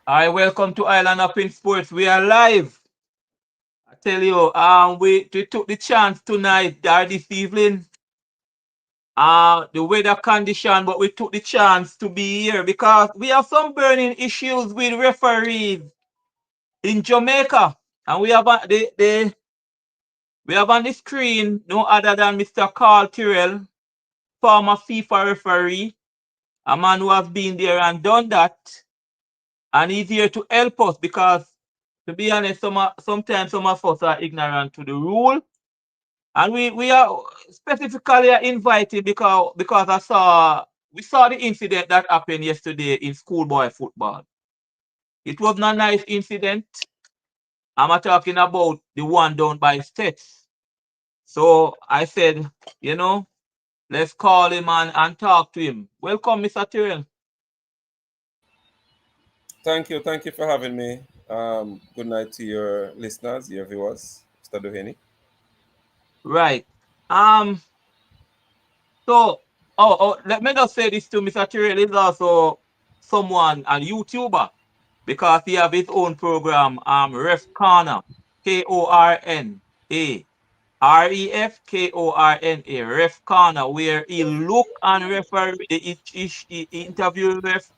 Hi, welcome to Island Up in Sports. We are live. I tell you, we took the chance tonight or this evening. The weather condition, but we took the chance to be here because we have some burning issues with referees in Jamaica, and we have on the screen no other than Mr. Karl Tyrell, former FIFA referee, a man who has been there and done that, and he's here to help us because, to be honest, sometimes some of us are ignorant to the rule, and we are specifically invited because we saw the incident that happened yesterday in schoolboy football. It was not a nice incident. I'm talking about the one done by STETHS. So I said, you know, let's call him and talk to him. Welcome, Mr. Tyrell. Thank you for having me. Good night to your listeners, your viewers. Mr. Doheny. Right. Um. So, let me just say this to Mr. Tyrell is also someone, a YouTuber, because he have his own program, Ref Corner, Korna, Ref Corner, where he look and refer, he interview ref.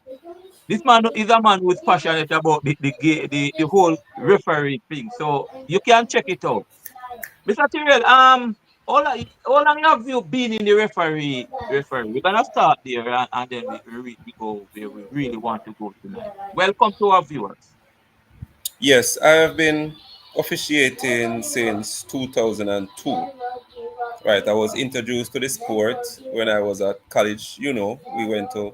This man is a man who is passionate about the whole referee thing. So you can check it out. Mr. Tyrell, how long have you been in the referee? We're gonna start there and then we go where we really want to go tonight. Welcome to our viewers. Yes, I have been officiating since 2002. Right, I was introduced to the sport when I was at college. We went to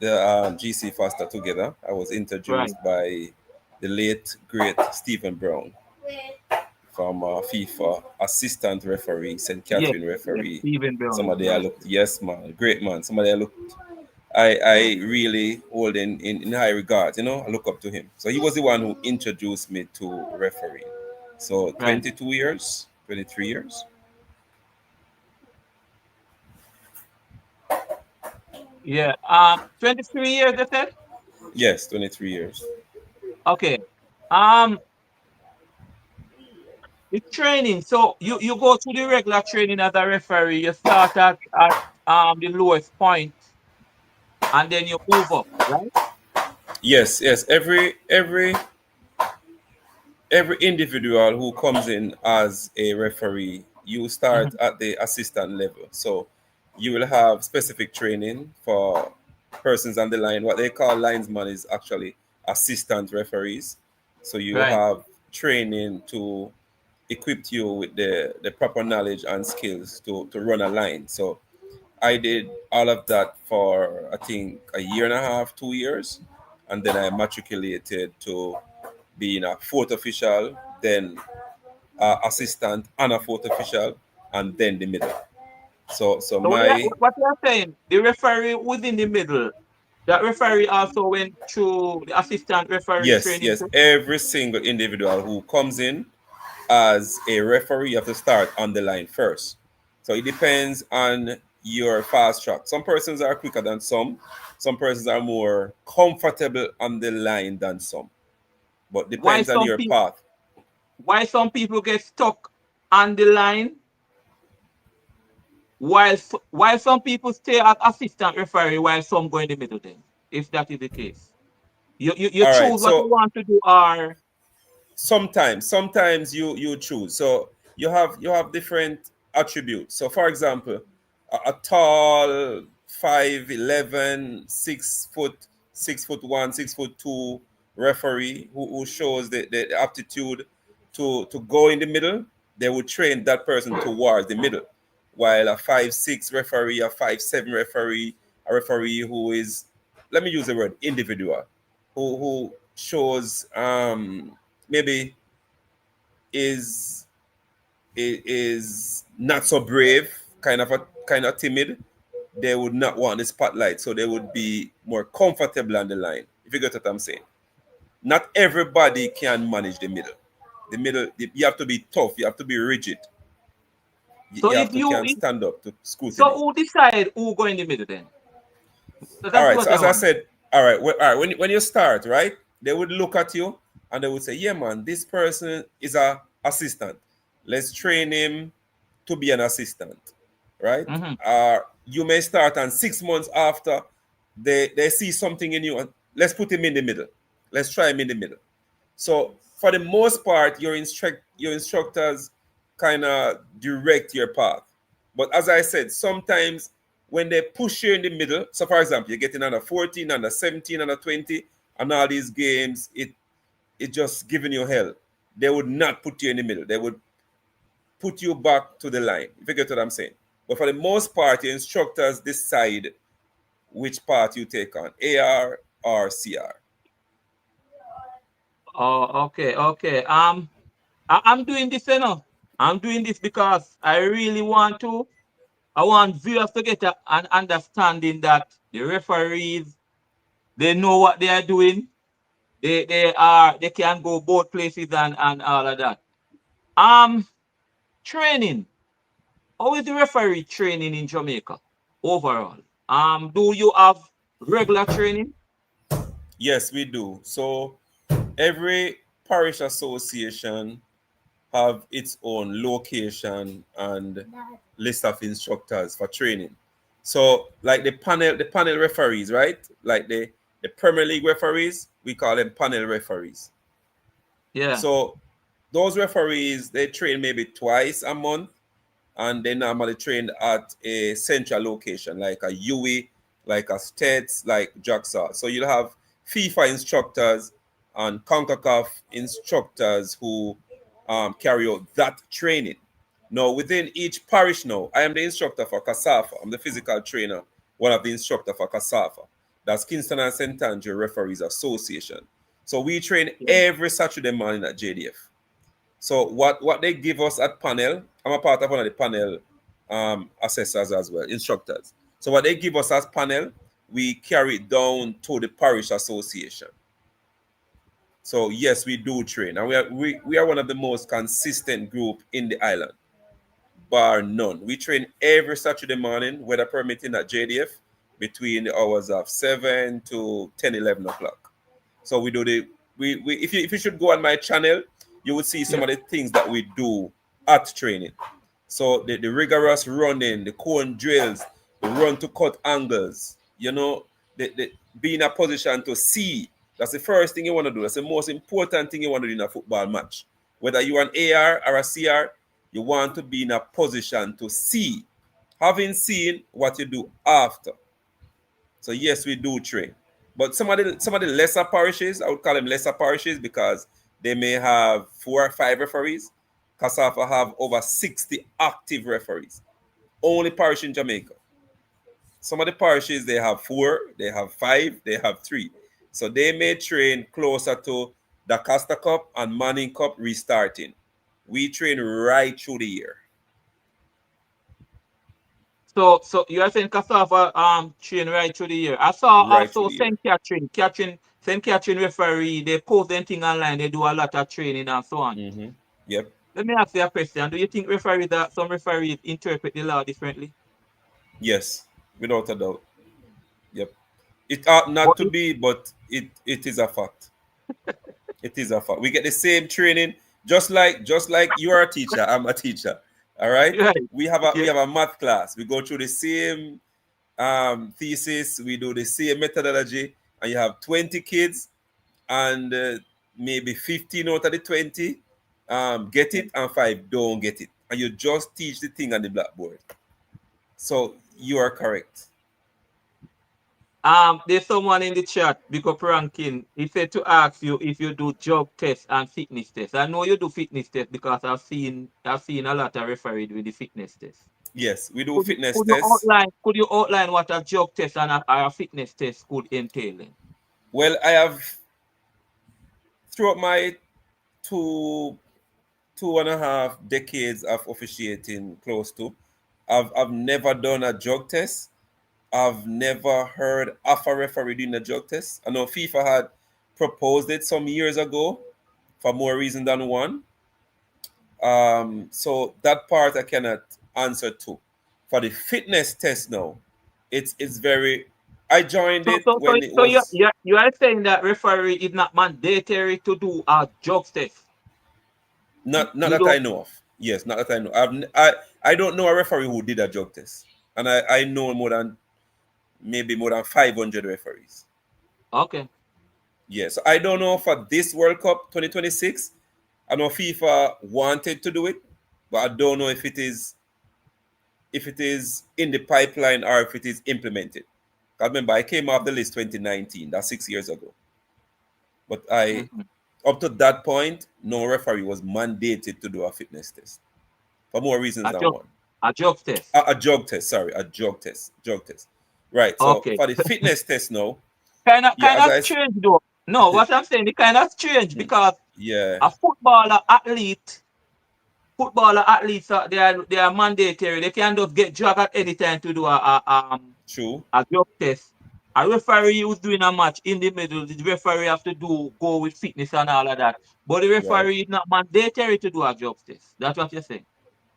the GC Foster together. I was Right, introduced by the late, great Stephen Brown from FIFA assistant referee, St. yes, Catherine yes, referee. Stephen Brown, Somebody I right, looked, yes, man, great man. Somebody I really hold in high regard. I look up to him. So he was the one who introduced me to refereeing. So right. 22 years, 23 years. Yeah. 23 years, they said? Yes, 23 years. Okay. Um, the training. So you go to the regular training as a referee, you start at the lowest point and then you move up, right? Yes, yes. Every individual who comes in as a referee, you start Mhm. at the assistant level. So you will have specific training for persons on the line. What they call linesman is actually assistant referees. So you Right, have training to equip you with the proper knowledge and skills to run a line. So I did all of that for I think a year and a half, 2 years, and then I matriculated to being a fourth official, then assistant and a fourth official, and then the middle. So so my what you are saying, the referee within the middle, that referee also went through the assistant referee yes, training yes, too? every single individual who comes in as a referee, you have to start on the line first. So it depends on your fast track. Some persons are quicker than some. Some persons are more comfortable on the line than some. But Why depends on some your people path. why some people get stuck on the line while some people stay as assistant referee while some go in the middle then, if that is the case. You All right. choose what you So want to do or sometimes you choose. So you have different attributes. So for example, a tall 5'11", 6 foot, 6 foot 1, 6 foot 2 referee who shows the aptitude to go in the middle, they would train that person towards the middle. While a 5'6" referee, a 5'7" referee, a referee who is, let me use the word individual, who shows maybe is is not so brave, kind of timid, they would not want the spotlight, so they would be more comfortable on the line. If you get what I'm saying, not everybody can manage the middle. The middle, you have to be tough. You have to be rigid. so You if have to you can if, stand up to so scrutiny. who decide who go in the middle then? So All that's right. what So I as I want. said, All right. Well, all right. When you start, right, they would look at you and they would say, "Yeah, man, this person is a assistant. Let's train him to be an assistant." Right? Mm-hmm. You may start, and 6 months after, they see something in you, and let's put him in the middle. Let's try him in the middle. So for the most part, your instructors kind of direct your path. But as I said, sometimes when they push you in the middle, so for example, you're getting under 14, under 17, under 20, and all these games, it just giving you hell. They would not put you in the middle. They would put you back to the line. If you get what I'm saying. But for the most part, your instructors decide which part you take on, AR or CR. Oh, okay, okay. I'm doing this, you know. I'm doing this because I really want to. I want viewers to get an understanding that the referees, they know what they are doing. They can go both places and all of that. Um, Training. How is the referee training in Jamaica overall? Do you have regular training? Yes, we do. So every parish association have its own location and list of instructors for training. So like the panel referees, right? Like the Premier League referees, we call them panel referees. Yeah, So those referees, they train maybe twice a month, and they normally train at a central location like a UE, like a STETHS, like JAXA. So you'll have FIFA instructors and CONCACAF instructors who carry out that training. Now, within each parish now, I am the instructor for CASAFA. I'm the physical trainer, one of the instructor for CASAFA. That's Kingston and St. Andrew Referees Association. So we train yeah, every Saturday morning at JDF. So what they give us at panel, I'm a part of one of the panel assessors as well, instructors. So what they give us as panel, we carry it down to the parish association. So yes, we do train, and we are one of the most consistent group in the island, bar none. We train every Saturday morning, weather permitting, at JDF between the hours of 7 to 10, 11 o'clock. So we do the we if you should go on my channel, you would see some yeah. of the things that we do at training. So the rigorous running, the cone drills, the run to cut angles, the be in a position to see. That's the first thing you want to do. That's the most important thing you want to do in a football match. Whether you're an AR or a CR, you want to be in a position to see, having seen what you do after. So yes, we do train. But some of the lesser parishes, I would call them lesser parishes because they may have 4 or 5 referees. Casafa have over 60 active referees. Only parish in Jamaica. Some of the parishes, they have 4, they have 5, they have 3. So they may train closer to the Costa Cup and Manning Cup restarting. We train right through the year. So you are saying cassava train right through the year. I saw Right through also the year. Saint Catherine referee. They post them thing online. They do a lot of training and so on. Yep. Let me ask you a question. Do you think some referees interpret the law differently? Yes. Without a doubt. Yep. It ought not But to be, but it is a fact. It is a fact. We get the same training, just like you are a teacher, I'm a teacher. All right. right, We yeah. have a math class. We go through the same thesis. We do the same methodology, and you have 20 kids, and maybe 15 out of the 20 get it, and 5 don't get it, and you just teach the thing on the blackboard. So you are correct. There's someone in the chat, big up ranking. He said to ask you if you do job tests and fitness tests. I know you do fitness tests because I've seen a lot of refereed with the fitness test. Yes, we do Could you, fitness could you tests. outline what a job test and a fitness test could entail then? Well, I have, throughout my two 2.5 decades of officiating, close to, I've never done a drug test. I've never heard of a referee doing a drug test. I know FIFA had proposed it some years ago for more reason than one. So that part I cannot answer to. For the fitness test now, it's very I joined So, it so, so, when it so you, was you, you are saying that referee is not mandatory to do a drug test. not You that I don't. know of. Yes, not that I know. I don't know a referee who did a drug test, and I know maybe more than 500 referees. Okay. Yes, I don't know for this World Cup 2026. I know FIFA wanted to do it, but I don't know if it is in the pipeline or if it is implemented. I remember I came off the list 2019. That's 6 years ago. But Mhm. up to that point, no referee was mandated to do a fitness test for more reasons A than drug, one. a drug test. A drug test, sorry, drug test. Right. So Okay. for the fitness test now, yeah, Kind as of I strange though. No, what I'm saying, it kind of strange because yeah, a footballer athletes, they are mandatory. They can just get drug at any time to do true. a drug test. A referee who's doing a match in the middle, the referee have to go with fitness and all of that. But the Right. referee is not mandatory to do a drug test. That's what you're saying.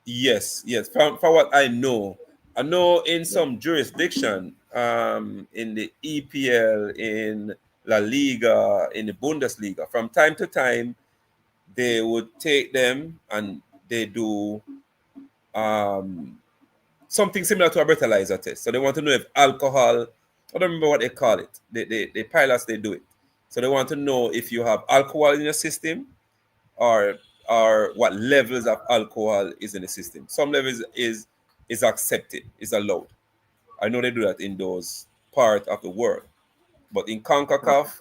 Yes, yes. For what I know in Yeah. some jurisdiction, in the EPL, in La Liga, in the Bundesliga, from time to time, they would take them and they do um, something similar to a breathalyzer test. So they want to know if alcohol, I don't remember what they call it. The pilots, they do it. So they want to know if you have alcohol in your system or what levels of alcohol is in the system. Some levels is accepted, is allowed. I know they do that in those part of the world, but in Okay. CONCACAF,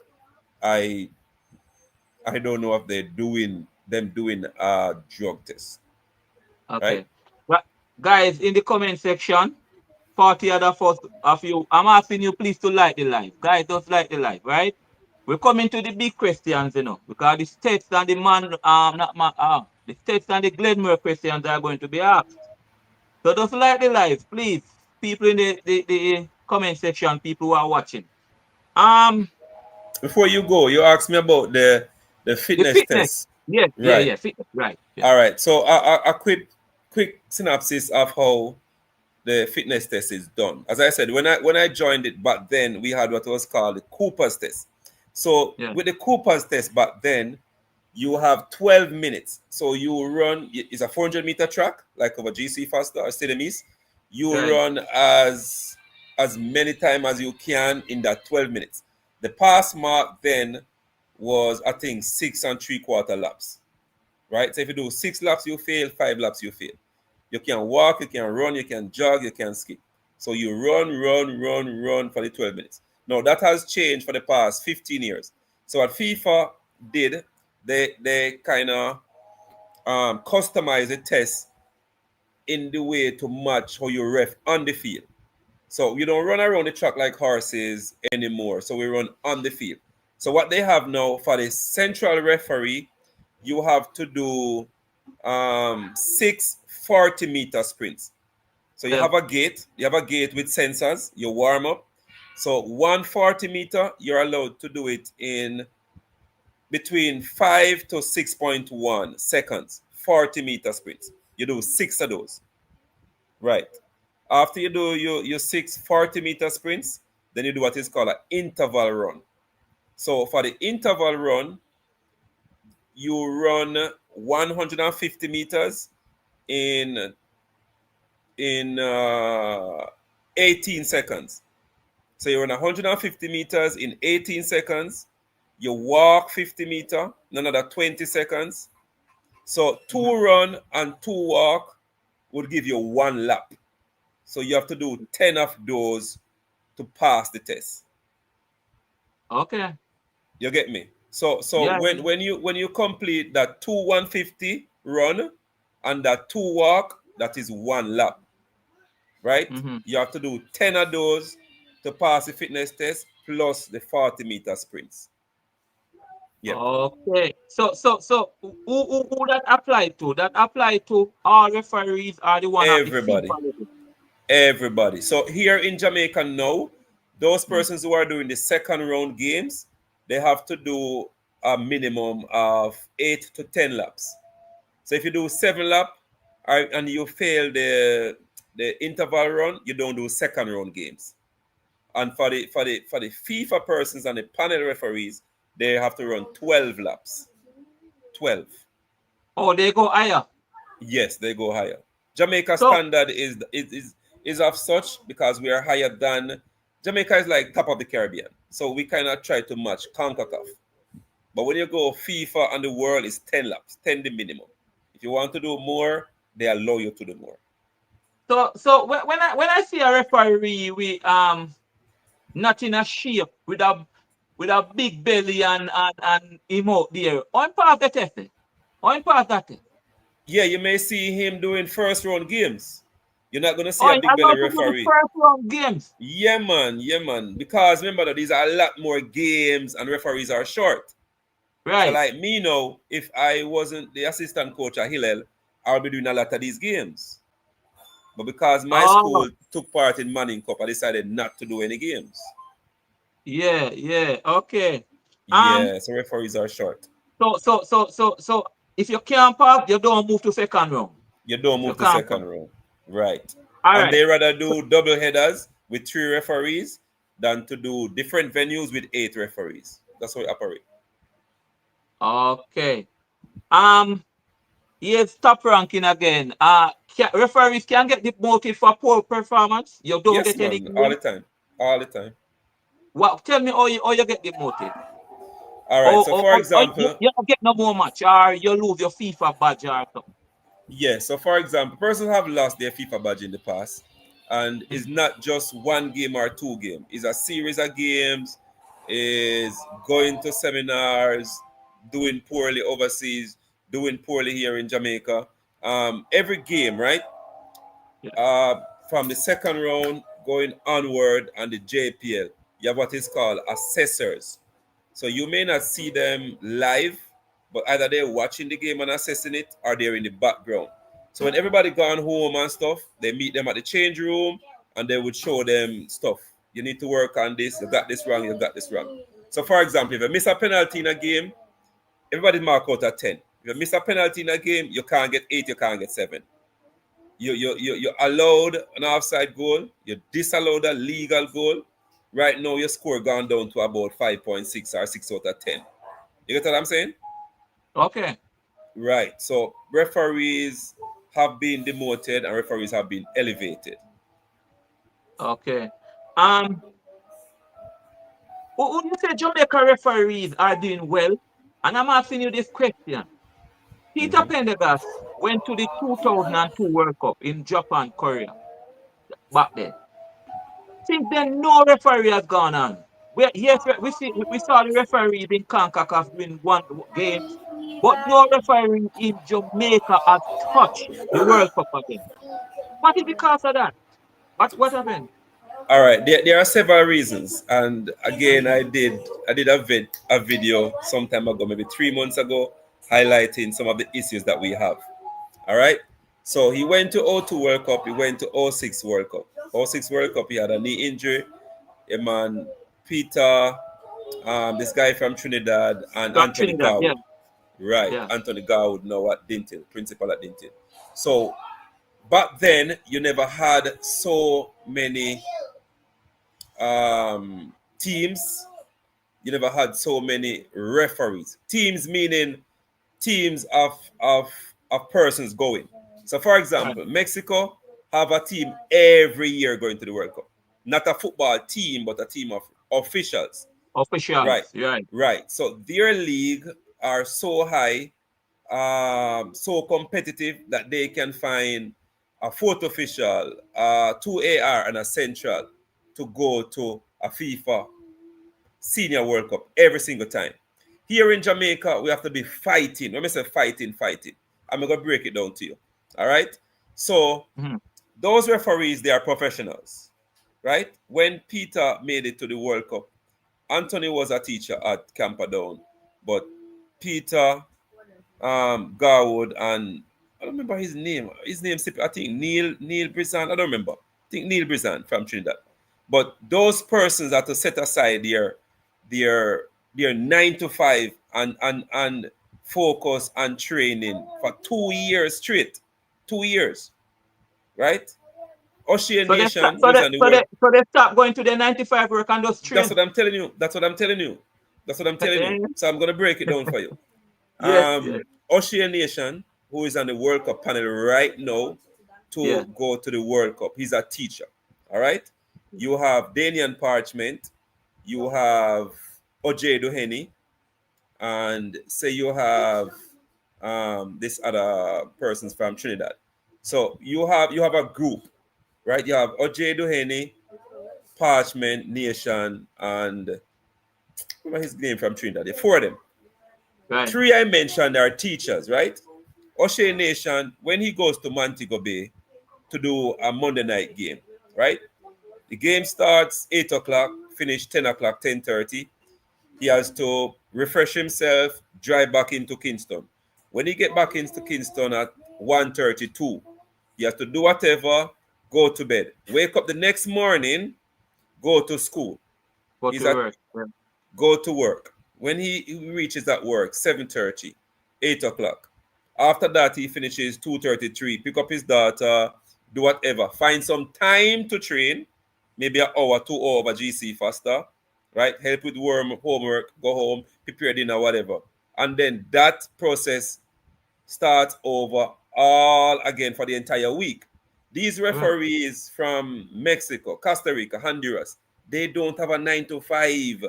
I I don't know if they're doing a drug test, right? Okay. But guys, in the comment section, 40 other of you, I'm asking you please to like the live. Guys, just like the live, right? We're coming to the big questions, because the states and the not man, the states and the Glenmore questions are going to be asked. So just like the live, please. People in the comment section, people who are watching. Um, Before you go, you asked me about the the fitness fitness. test, Yes, yeah, right? yeah, fitness, right. Yeah, All right. So a quick synopsis of how the fitness test is done. As I said, when I joined it back then, we had what was called the Cooper's test. So yeah, with the Cooper's test back then, you have 12 minutes. So you run, it's a 400-meter track, like over GC Faster or Stadium East. You right. run as many time as you can in that 12 minutes. The pass mark then was, I think, 6 3/4 laps. Right? So if you do 6 laps, you fail, 5 laps, you fail. You can walk, you can run, you can jog, you can skip. So you run for the 12 minutes. Now that has changed for the past 15 years. So what FIFA did, they kind of customize the test in the way to match how you ref on the field. So we don't run around the track like horses anymore. So we run on the field. So what they have now for the central referee, you have to do 6 40-meter sprints. So Yeah. you have a gate with sensors, you warm up. So 140 meter, you're allowed to do it in between 5 to 6.1 seconds, 40-meter sprints. You do 6 of those. Right. After you do your 6 40-meter sprints, then you do what is called an interval run. So for the interval run, you run 150 meters in in 18 seconds. So you run 150 meters in 18 seconds. You walk 50 meter, another 20 seconds. So Mhm. 2 run and 2 walk would give you 1 lap. So you have to do 10 of those to pass the test. Okay. You get me? So Yeah, yeah, when you complete that 2 150 run and that 2 walk, that is 1 lap, right? yeah. Mm-hmm. You have to do 10 of those to pass the fitness test plus the 40-meter sprints. Yep. Okay. So who that apply to? That apply to all referees are the one at the Everybody. FIFA level. Everybody. So here in Jamaica now, those Mm. persons who are doing the second round games, they have to do a minimum of 8 to 10 laps. So if you do 7 lap and you fail the interval run, you don't do second round games. And for the FIFA persons and the panel referees, they have to run 12 laps. 12. Oh, they go higher. Yes, they go higher. Jamaica So standard is of such because we are higher than Jamaica is like top of the Caribbean. So we kind of try to match CONCACAF. But when you go FIFA and the world is 10 laps, 10 the minimum. If you want to do more, they allow you to do more. so when I see a referee with not in a shape with a big belly and him out there, on part of the test. On part of that test. Yeah, you may see him doing first round games. You're not gonna see Oh, a I big belly know to do the referee. first round games. Yeah, man, yeah, man. Because remember that these are a lot more games and referees are short. So Right. like me now, if I wasn't the assistant coach at Hillel, I'll be doing a lot of these games. But because my Oh, school took part in Manning Cup, I decided not to do any games. yeah, yeah. Okay. Um, Yeah, so referees are short. so if you can't pass, you don't move to second round. You don't If you move to can't pass. second round. Right. All And right. they rather So, do double headers with 3 referees than to do different venues with 8 referees. That's how we operate. okay. Um, here's top ranking again. Referees can get demoted for poor performance. You don't Yes, get any man. All game. the time. All the time. What? Tell me how you get demoted. All right. Or, So or, for or, or you, example, you don't get no more match, or you lose your FIFA badge or something. yes. So for example, persons have lost their FIFA badge in the past, and it's Mhm. not just one game or 2 games. It's a series of games. Is going to seminars, doing poorly overseas, doing poorly here in Jamaica. Every game, right? Yeah. uh, from the second round going onward and the JPL, you have what is called assessors. So you may not see them live, but either they're watching the game and assessing it or they're in the background. So when everybody gone home and stuff, they meet them at the change room and they would show them stuff. You need to work on this, you got this wrong, you got this wrong. So for example, if you miss a penalty in a game, everybody mark out at 10. If you miss a penalty in a game, you can't get 8, you can't get 7. You allowed an offside goal, you disallowed a legal goal. Right now, your score gone down to about 5.6 or 6 out of 10. You get what I'm saying? Okay. Right. So referees have been demoted and referees have been elevated. Okay. Um, would you say Jamaica referees are doing well? And I'm asking you this question. Peter Mhm. Pendergast went to the 2002 World Cup in Japan, Korea, back then. Since then, no referee has gone on. Yes, we saw the referees in CONCACAF doing one games, but no referee in Jamaica has touched the World Cup again. What is the cause of that? What happened? All right, there are several reasons, and again, I did a video some time ago, maybe 3 months ago, highlighting some of the issues that we have. All right, so he went to O2 World Cup, he went to O6 World Cup. O6 World Cup, he had a knee injury. A man, Peter, this guy from Trinidad, and From Anthony Trinidad, yeah, Garwood. Right, yeah. Anthony Garwood now at Dintil, principal at Dintil. So back then, you never had so many teams. You never had so many referees. Teams meaning teams of persons going. So, for Right. example, Mexico have a team every year going to the World Cup. Not a football team, but a team of officials. Right, Officials, right. right. So their league are so high, so competitive that they can find a fourth official, 2 AR, and a central to go to a FIFA Senior World Cup every single time. Here in Jamaica, we have to be fighting. When I say fighting, fighting, I'm going to break it down to you. All right? So, Mhm. those referees, they are professionals. Right? When Peter made it to the World Cup, Anthony was a teacher at Camperdown, but Peter, Garwood, and I don't remember his name. His name, I think Neil Brizan. I don't remember. I think Neil Brizan from Trinidad. But those persons are to set aside their their 9 to 5 and focus on training for 2 years straight. 2 years, right? Ocean So they stop, Nation, who is on the world. so they stop going to the 95 work and just That's train. what I'm telling you. That's what I'm telling you. That's what I'm telling you. So I'm gonna break it down for you. Yes, yes, Ocean Nation, who is on the World Cup panel right now yeah, to go to the World Cup. He's a teacher. All right. You have Danian Parchment. You have OJ Doheny, and say you have this other persons from Trinidad. So you have a group, right? You have OJ Doheny, Parchment Nation, and what his name from Trinidad? The four of them. right. Three I mentioned are teachers, right? O'Shea Nation, when he goes to Montego Bay to do a Monday night game, right? The game starts 8 o'clock, finish 10 o'clock, 10:30. He has to refresh himself, drive back into Kingston. When he get back into Kingston at 1:32, he has to do whatever, go to bed. Wake up the next morning, go to school. Go He's to at work. Yeah. go to work. When he reaches at work, 7:30, 8 o'clock. After that, he finishes 2:33, pick up his daughter, do whatever. Find some time to train, maybe an hour, 2 hours of a GC faster, right? Help with homework, go home, prepare dinner, whatever. And then that process starts over all again for the entire week. These Right. referees from Mexico, Costa Rica, Honduras, they don't have a 9 to 5.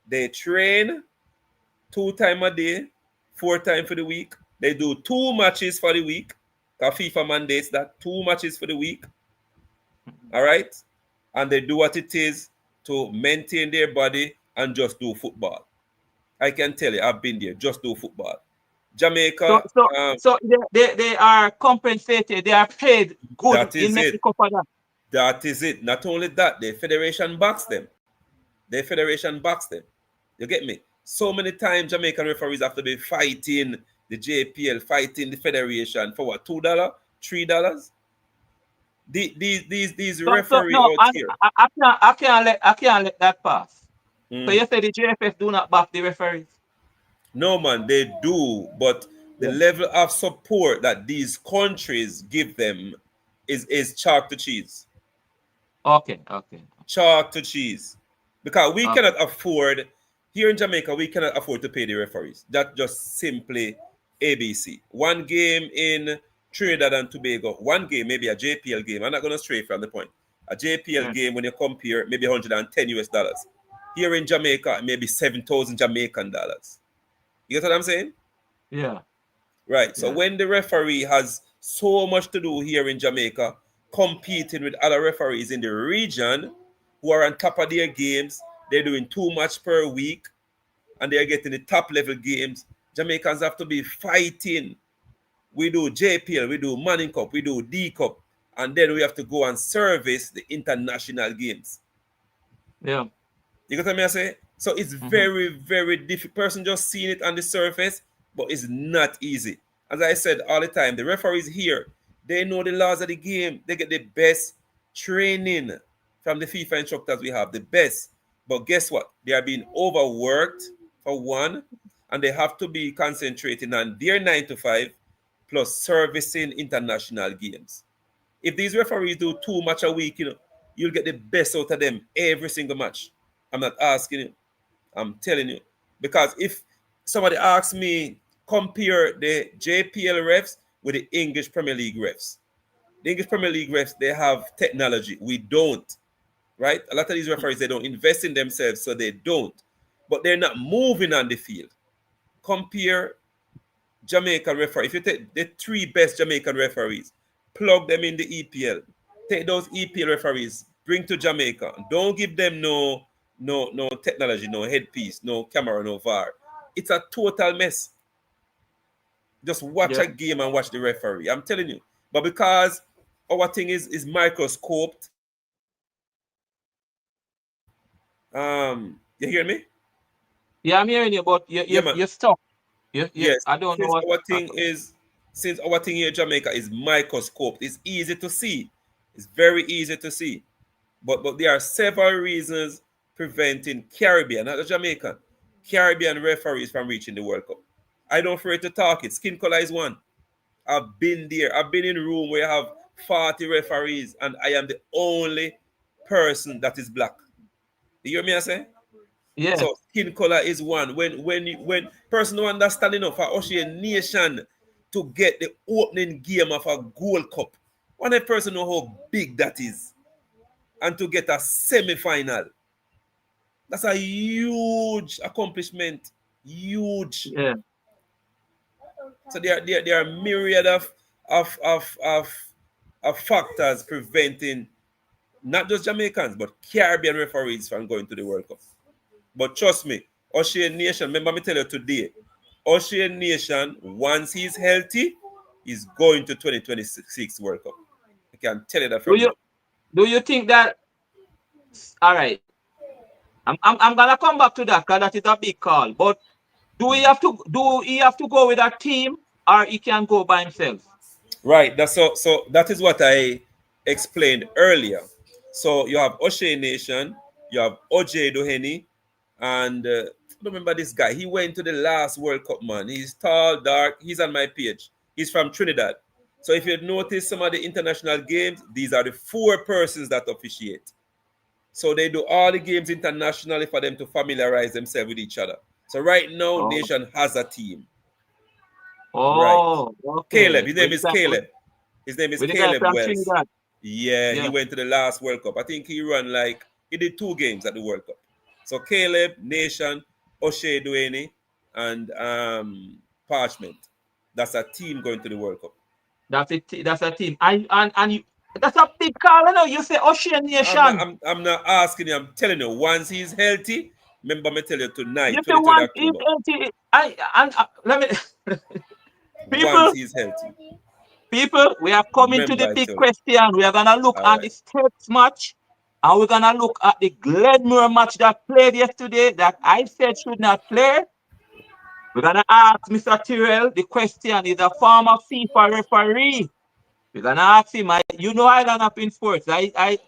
They train 2 times a day, 4 times for the week. They do 2 matches for the week. Because FIFA mandates that 2 matches for the week. All right? And they do what it is to maintain their body and just do football. I can tell you, I've been there, just do football. So, Jamaica, so, so they are compensated. They are paid good that in is it. Mexico for that. That is it. Not only that, the federation backs them. The federation backs them. You get me? So many times Jamaican referees have to be fighting the JPL, fighting the federation for what? $2, $3. These So referee no, out and here. I can't let that pass. So Mm. you say the JFF do not back the referees? No man, they do, but the Yeah. level of support that these countries give them is chalk to cheese. Okay, okay, Chalk to cheese. Because we okay. cannot afford, here in Jamaica, we cannot afford to pay the referees. That's just simply ABC. One game in Trinidad and Tobago, one game, maybe a JPL game. I'm not going to stray from the point. A JPL Yeah, game, when you compare, maybe 110 US dollars. Here in Jamaica, maybe 7,000 Jamaican dollars. You get what I'm saying? yeah, Right. So yeah, when the referee has so much to do here in Jamaica, competing with other referees in the region who are on top of their games, they're doing 2 matches per week and they're getting the top level games. Jamaicans have to be fighting. We do JPL, we do Manning Cup, we do D Cup, and then we have to go and service the international games. yeah. You get what I say? So it's Mm-hmm. very, very difficult. Person just seeing it on the surface, but it's not easy. As I said all the time, the referees here, they know the laws of the game. They get the best training from the FIFA instructors we have, the best. But guess what? They are being overworked for one, and they have to be concentrating on their 9 to 5 plus servicing international games. If these referees do 2 matches a week, you'll get the best out of them every single match. I'm not asking you. I'm telling you. Because if somebody asks me, compare the JPL refs with the English Premier League refs. The English Premier League refs, they have technology. We don't, right? A lot of these referees, they don't invest in themselves, so they don't. But they're not moving on the field. Compare Jamaican referee. If you take the three best Jamaican referees, plug them in the EPL. Take those EPL referees, bring to Jamaica. Don't give them no technology, no headpiece, no camera, no VAR. It's a total mess. Just watch Yeah, a game and watch the referee. I'm telling you. But because our thing is microscoped, you hear me? yeah. I'm hearing you, but Yeah, man. you stop. Yes, I don't know since what. our thing is since our thing here in Jamaica is microscope, it's easy to see. It's very easy to see. But there are several reasons preventing Caribbean, not the Jamaican, Caribbean referees from reaching the World Cup. I don't afraid to talk it. Skin color is one. I've been there. I've been in a room where you have 40 referees, and I am the only person that is black. You hear me I say? Yeah. So skin color is one. When person don't understand enough for Ocean Nation to get the opening game of a Gold Cup, one person know how big that is, and to get a semi-final, that's a huge accomplishment. Huge. Yeah. So there are myriad of of of of factors preventing not just Jamaicans but Caribbean referees from going to the World Cup. But trust me, Ocean Nation, remember me tell you today, Ocean Nation, once he's healthy, is going to 2026 World Cup. I can tell you that Do from you now. do you think that all right? I'm gonna come back to that because that is a big call. But do he have to go with a team or he can go by himself? Right. So that is what I explained earlier. So you have O'Shea Nation, you have OJ Doheny, and I don't remember this guy. He went to the last World Cup, man. He's tall, dark. He's on my page. He's from Trinidad. So if you notice some of the international games, these are the 4 persons that officiate. So they do all the games internationally for them to familiarize themselves with each other. So right now, Oh, Nation has a team. Right. oh, Caleb. okay. His name is Caleb. His name is With the guy Caleb from Wells. Trinidad. Yeah, he Yeah, went to the last World Cup. I think he did 2 games at the World Cup. So Caleb, Nation, O'Shea Duane, and Parchment. That's a team going to the World Cup. that's it. That's a team. And you, that's a big call. I know you say Ocean I'm not Nation. I'm not asking you, I'm telling you, once he's healthy, remember me tell you tonight, You say 23rd once October. if I and let me Once people he's healthy. people we are coming to Remember the I big tell you. question. We are gonna look All at right. the STETHS match and we're gonna look at the Glenmore match that played yesterday that I said should not play. We're gonna ask Mr. Tyrell the question. He's a former FIFA referee. We're gonna ask him. You know I don't up in sports. I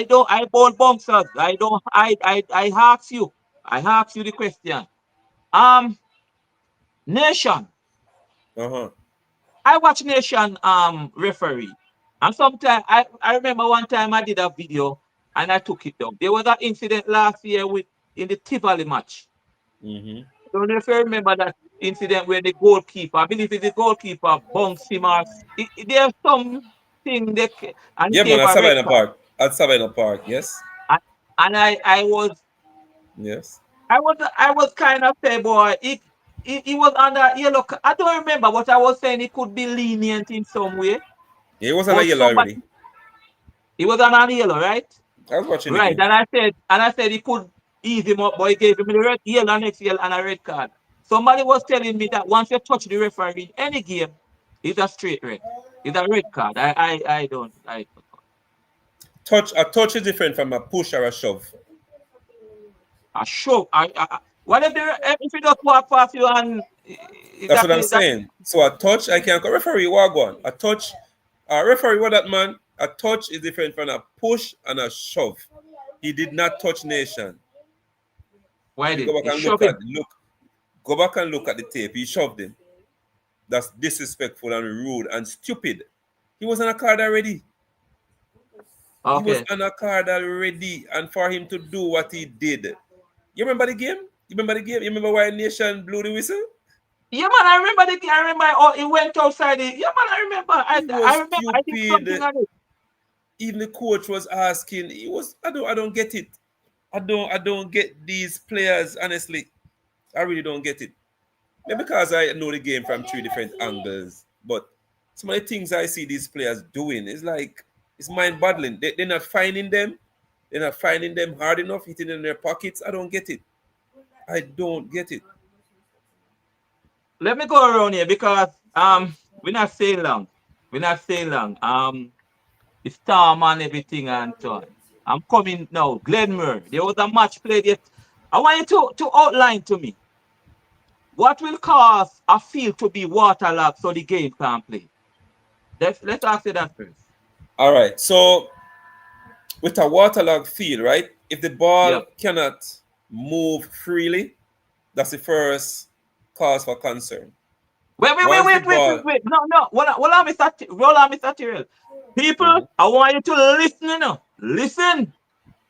don't I ball bouncers. I don't I ask you. I ask you the question. Um Nation. Uh-huh. I watch Nation referee. And sometimes I remember one time I did a video and I took it down. There was an incident last year with in the Tivoli match. Mm-hmm. I don't know if you remember that incident where the goalkeeper, I believe it's the goalkeeper, bounced him off. There's something and he Yeah, man, gave at a red Savannah card. Park. At Savannah Park, yes. And, and Yes. I was kind of say, boy, he was under yellow. I don't remember, but I was saying he could be lenient in some way. Yeah, he was on a But yellow somebody, already. he was under yellow, right? I was watching the Right. game. And I said he could ease him up, but he gave him the red yellow next yellow and a red card. Somebody was telling me that once you touch the referee in any game, it's a straight red. It's a red card. I don't A touch is different from a push or a shove. I show what if if he just walk past you and That's what I'm that saying. So a touch, I can referee what go on. A touch, a referee what that man. A touch is different from a push and a shove. He did not touch Nation. why If you did go he back and shove him? go back and look at the tape. He shoved him. That's disrespectful and rude and stupid. He was on a card already. He was Okay. on a card already, and for him to do what he did. You remember the game? You remember the game? You remember why Nation blew the whistle? Yeah, man, I remember I remember oh, he went outside. Yeah, man, I remember. He I was remember I did something stupid. on it. Even the coach was asking. He was. I don't get it. I don't get these players. Honestly, I really don't get it. Maybe because I know the game from 3 different angles, but some of the things I see these players doing is like it's mind-boggling. They're not finding them. They're not finding them hard enough, hitting in their pockets. I don't get it. I don't get it. Let me go around here because we're not saying long. We're not saying long. The storm and everything and so on. I'm coming now. Glenmore. There was a match played yet. I want you to outline to me what will cause a field to be waterlogged so the game can't play. Let's ask you that first. All right. So with a waterlogged field, right? If the Yeah. ball cannot move freely, that's the first cause for concern. Wait, wait, wait, Once the wait, wait, wait, ball, wait. No, no. Hold on, Mr. Tyrell. People, I want you to listen, you know. Listen.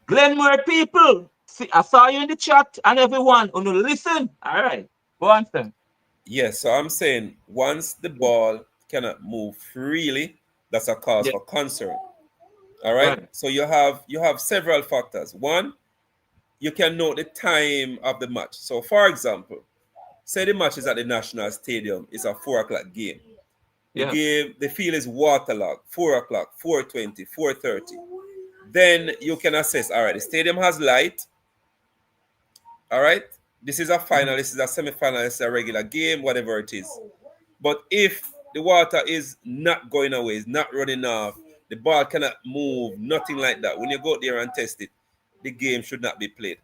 Glenmore people. See, I saw you in the chat and everyone. Oh, no, listen. All right. Go on, sir. Yes, so I'm saying once the ball cannot move freely, that's a cause Yeah. for concern. All right. Right. So you have several factors. One, you can note the time of the match. So for example, say the match is at the National Stadium, it's a 4 o'clock game. Yeah. The field is waterlogged, 4 o'clock, 4:20, 4:30. Then you can assess, all right, the stadium has light, all right. This is a final, Mhm. this is a semi-final, this is a regular game, whatever it is. But if the water is not going away, it's not running off, the ball cannot move, nothing like that. When you go there and test it, the game should not be played.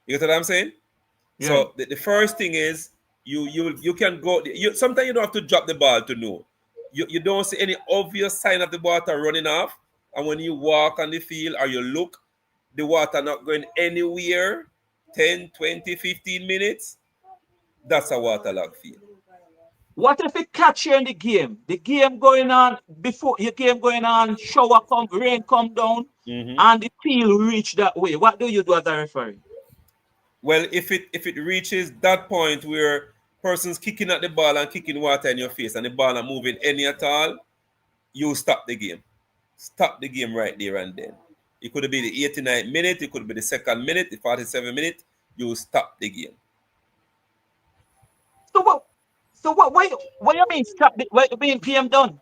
You get what I'm saying? Yeah. So the first thing is you can go. Sometimes you don't have to drop the ball to know. You don't see any obvious sign of the water running off, and when you walk on the field or you look, the water not going anywhere. 10, 20, 15 minutes. That's a waterlogged field. What if it catch you in the game? The game going on before your game going on, shower come, rain come down, Mhm. and the field reach that way. What do you do as a referee? Well, if it reaches that point where person's kicking at the ball and kicking water in your face and the ball not moving any at all, you stop the game. Stop the game right there and then. It could be the 89th minute, it could be the second minute, the 47th minute. You stop the game. So what? So what you mean stop? What you mean game done?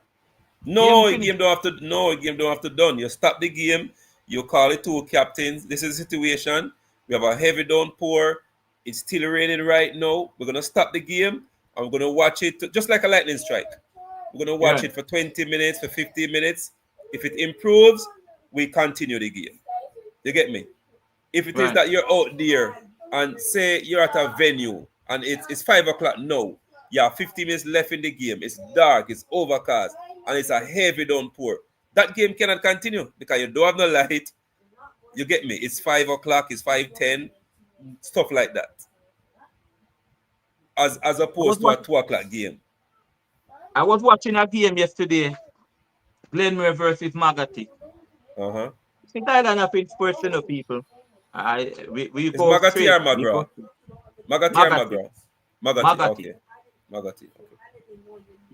Game No, a finished. game don't have to. No, a game don't have to done. You stop the game. You call it two captains. This is the situation. We have a heavy downpour. It's still raining right now. We're gonna stop the game and we're gonna watch it just like a lightning strike. We're gonna watch Yeah. it for 20 minutes, for 15 minutes. If it improves, we continue the game. You get me? If it is Right. that you're out there and say you're at a venue and it's 5 o'clock now, you have 50 minutes left in the game, it's dark, it's overcast, and it's a heavy downpour, that game cannot continue because you don't have no light. You get me? It's 5 o'clock, it's 5:10, stuff like that. As I was opposed to a watch, 2 o'clock game. I was watching a game yesterday. Glenmore versus Magati. Uh-huh. See, Thailand have sports, you know, people. We It's go Magati straight. or We go Magra? straight. Magati or Magati. Magra? Magati, Magati. okay. Magati, okay.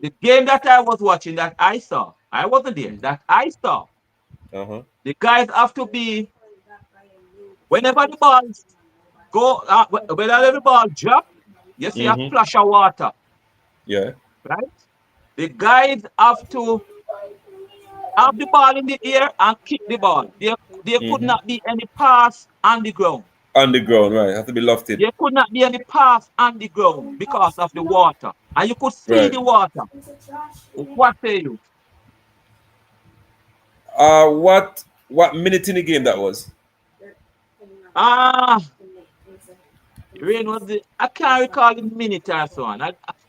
The game that I was watching that I saw, I wasn't there, Mm-hmm. that I saw, Uh-huh. the guys have to be, whenever the ball go, whenever the ball drop, you see a Mm-hmm. splash of water, Yeah. right? The guys have to have the ball in the air and kick the ball. There could Mm-hmm. not be any pass on the ground. On the ground, right? Have to be lofted. There could not be any pass on the ground because of the water. And you could see Right. the water. What say you? What minute in the game that was? Ah, rain was the, I can't recall the minute or so on.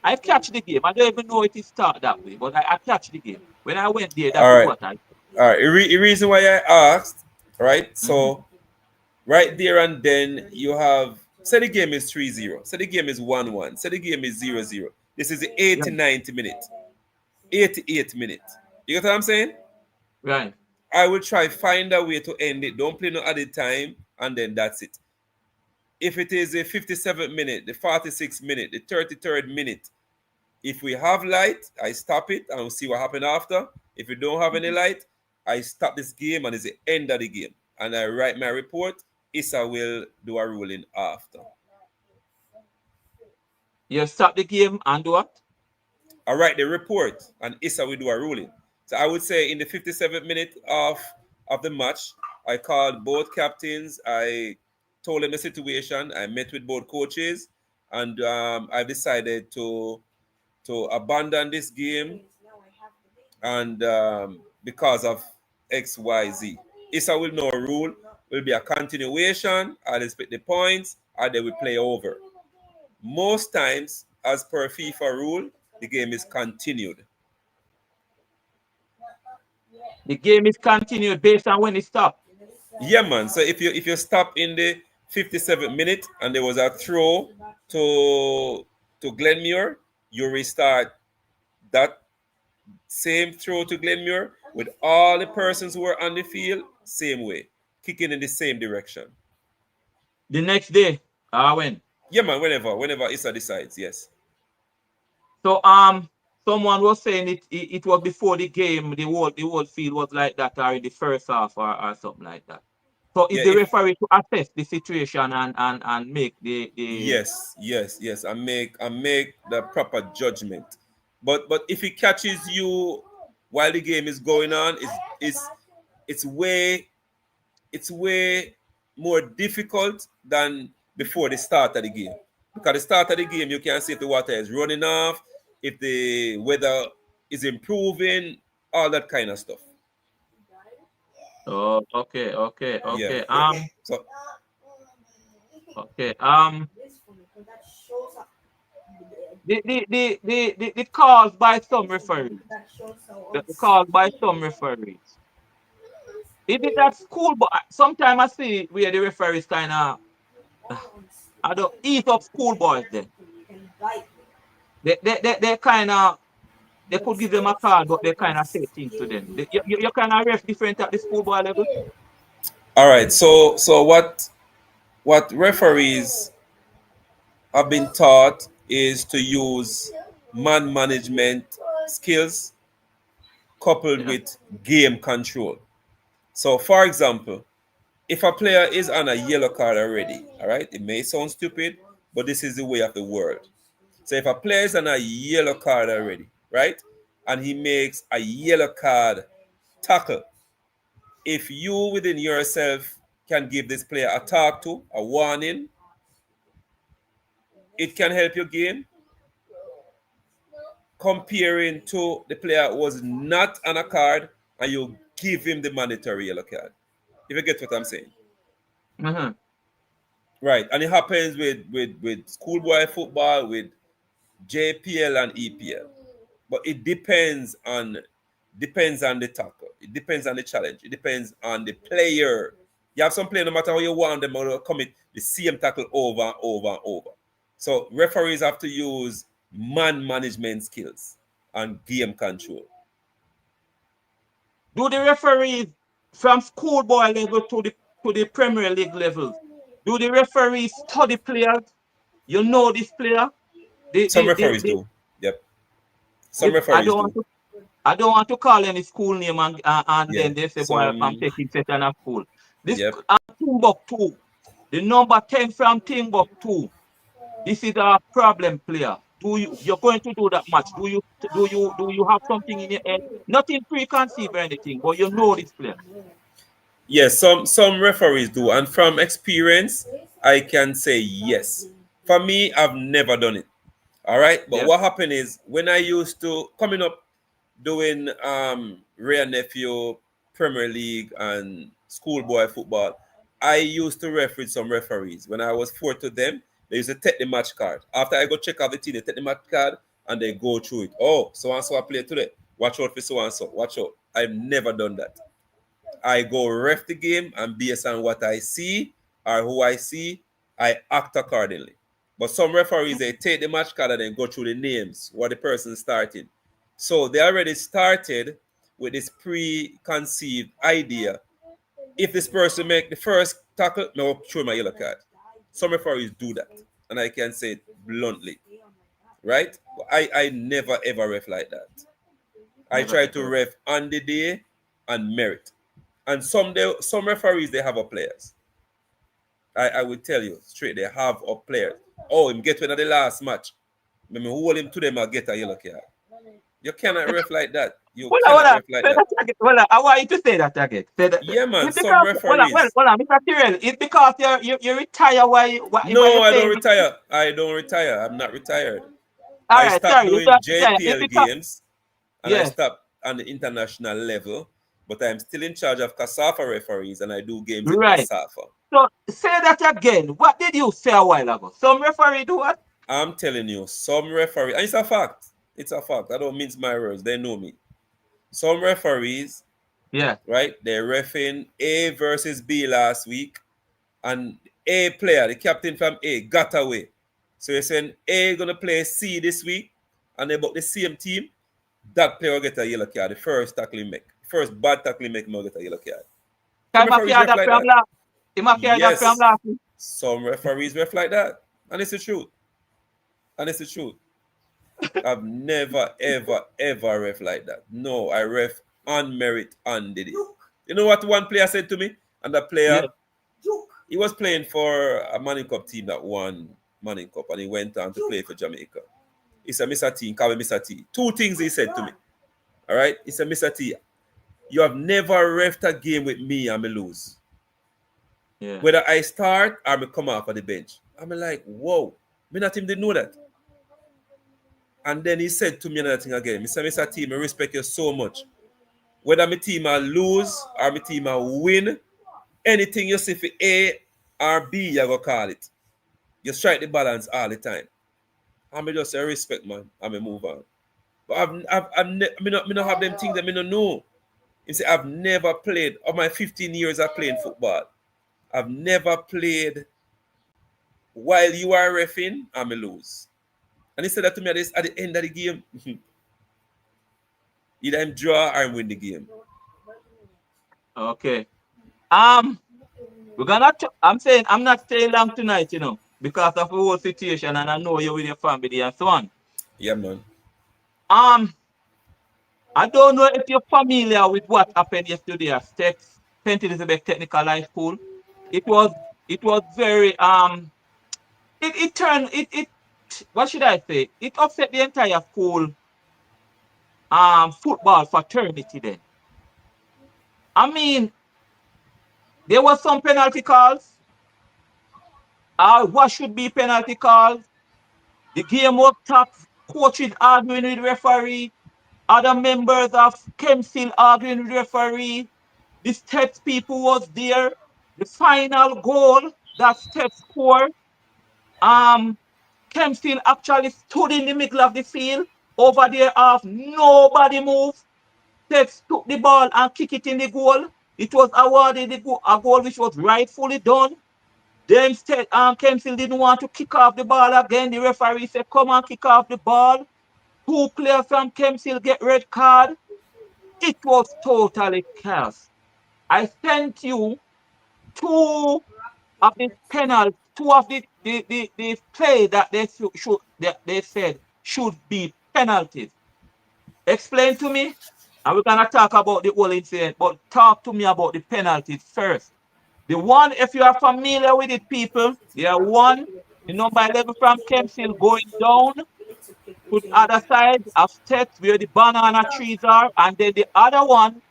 I catch the game. I don't even know it is start that way, but I catch the game. When I went there, that All is right. what I All right. The reason why I asked, right? saw. Mhm. So right there and then you have say the game is 3-0. Say the game is 1-1. Say the game is 0-0. This is the Yeah, 89th minute. 88th minute. You get what I'm saying? right. I will try find a way to end it. Don't play no other time, and then that's it. If it is the 57th minute, the 46th minute, the 33rd minute, if we have light, I stop it and we'll see what happens after. If we don't have any Mhm. light, I stop this game and it's the end of the game. And I write my report. Issa will do a ruling after. You stop the game and do what? I write the report and Issa will do a ruling. So I would say in the 57th minute of the match, I called both captains. I told them the situation. I met with both coaches, and I've decided to abandon this game and because of XYZ. Issa will know a rule, will be a continuation, I'll split the points, and they will play over. Most times, as per FIFA rule, the game is continued. The game is continued based on when it stopped. Yeah, man. So if you stop in the 57th minute and there was a throw to Glenmuir, you restart that same throw to Glenmuir, with all the persons who were on the field, same way, kicking in the same direction. The next day, when? Yeah, man, whenever Issa decides, yes. So someone was saying it was before the game, the whole field was like that, or in the first half, or something like that. So is Yeah, the if referee to assess the situation and make the yes, I make the proper judgment. But if he catches you while the game is going on, it's way it's way more difficult than before the start of the game. Because the start of the game, you can see if the water is running off, if the weather is improving, all that kind of stuff. Oh, okay, okay, Yeah. okay. So Okay. The calls by some referees. The calls by some referees. Is it that school? But sometimes I see where the referees kind of I don't eat up schoolboys. Then they kind of they could give them a call, but they kind of say things to them. You kind of ref different at the schoolboy level. all right. So what referees have been taught is to use man management skills coupled Yeah. with game control. So, for example, if a player is on a yellow card already, all right, it may sound stupid, but this is the way of the world. So, if a player is on a yellow card already, right, and he makes a yellow card tackle, if you within yourself can give this player a talk to, a warning, it can help your game comparing to the player who was not on a card and you give him the mandatory yellow card. If you get what I'm saying. Mm-hmm. Right. And it happens with schoolboy football, with JPL and EPL. But it depends on the tackle. It depends on the challenge. It depends on the player. You have some player, no matter how you want them, will commit the same tackle over and over and over. So referees have to use man management skills and game control. Do the referees from schoolboy level to the Premier League levels? Do the referees study players? You know this player. The Some the the, referees the, do. Yep. Some the I referees don't want do. to I don't want to call any school name and Yeah. then they say, boy, I'm Some. taking certain of school. This Yep. Timbuktu, the number 10 from Timbuktu. This is a problem player. You're going to do that match? Do you have something in your head? Nothing preconceived or anything, but you know this player. Yes, some referees do, and from experience, I can say yes. For me, I've never done it. All right, but Yeah. what happened is when I used to coming up doing Ray and Nephew Premier League and schoolboy football, I used to referee some referees. When I was fourth to them, they used to take the match card. After I go check out the team, they take the match card and they go through it. Oh, so and so I play today. Watch out for so and so. Watch out. I've never done that. I go ref the game, and based on what I see or who I see, I act accordingly. But some referees, they take the match card and then go through the names, what the person starting. So they already started with this preconceived idea. If this person make the first tackle, no, show my yellow card. Some referees do that, and I can say it bluntly, right? I never ever ref like that. I Never try to ever. ref on the day and merit. And some referees, they have up players. I will tell you straight, they have up players. Oh, him get one of the last match. Let me hold him to them and get a yellow card. You cannot ref like that. You Hold cannot on. ref like Say that. that again. Hold on. I want you to say that again. Say that. Yeah, man. It's Some because referees. hold on, Mr. Tyrell. It's because you retire. Why No, you I don't saying? retire. I don't retire. I'm not retired. All I right, stopped sorry. You doing don't retire. It's JPL because games and I yeah. stopped on the international level, but I'm still in charge of CASAFA referees and I do games in Right. CASAFA. So say that again. What did you say a while ago? Some referee do what? I'm telling you, some referees, and it's a fact. It's a fact. I don't mince my words. They know me. Some referees, Yeah. right? They're refing A versus B last week, and A player, the captain from A, got away. So you're saying A gonna play C this week, and they both the same team. That player will get a yellow card. The first tackle he make, First bad tackle make me get a yellow card. Some Time of referees ref that like from that. last. Him a that from Yes, last. some referees ref like that, and it's the truth. And it's the truth. I've never, ever, ever ref like that. No, I ref on merit and did it. You know what one player said to me? And the player, Yeah. he was playing for a Manning Cup team that won Manning Cup, and he went on to play for Jamaica. He said, Mr. T, call me Mr. T. Two things he said to me. All right? He said, Mr. T, you have never refed a game with me and me lose. Yeah. Whether I start or me come off of the bench. I'm like, whoa. Me not even didn't know that. And then he said to me another thing again. Mr. T, I respect you so much. Whether my team will lose or my team will win, anything you say for A or B, you go call it. You strike the balance all the time. And me just say respect, man, and me move on. But me not have them things that me don't know. You see, I've never played, of my 15 years of playing football, I've never played while you are reffing and me lose. And he said that to me at the end of the game. Either I'm draw or I win the game. Okay. I'm saying I'm not staying long tonight, because of the whole situation, and I know you're with your family and so on. Yeah, man. Um, I don't know if you're familiar with what happened yesterday at STETHS, St. Elizabeth Technical High School. It was it was very it turned it what should I say? It upset the entire school football fraternity then. I mean, there was some penalty calls. What should be penalty calls? The game was stopped. Coaches arguing with referee. Other members of Council arguing with referee. The Steps people was there. The final goal that Steps scored. Um, Council actually stood in the middle of the field. Over there, off nobody moved. Steps took the ball and kicked it in the goal. It was awarded a goal which was rightfully done. Then Kempsey didn't want to kick off the ball again. The referee said, come and kick off the ball. Two players from Kempsey get red card. It was totally chaos. I sent you two of the penalties, two of the play that they said should be penalties. Explain to me, and we're gonna talk about the whole incident, but talk to me about the penalties first. The one, if you are familiar with it, people, there are one, the number 11 from Kempsey going down to the other side of steps where the banana trees are, and then the other one,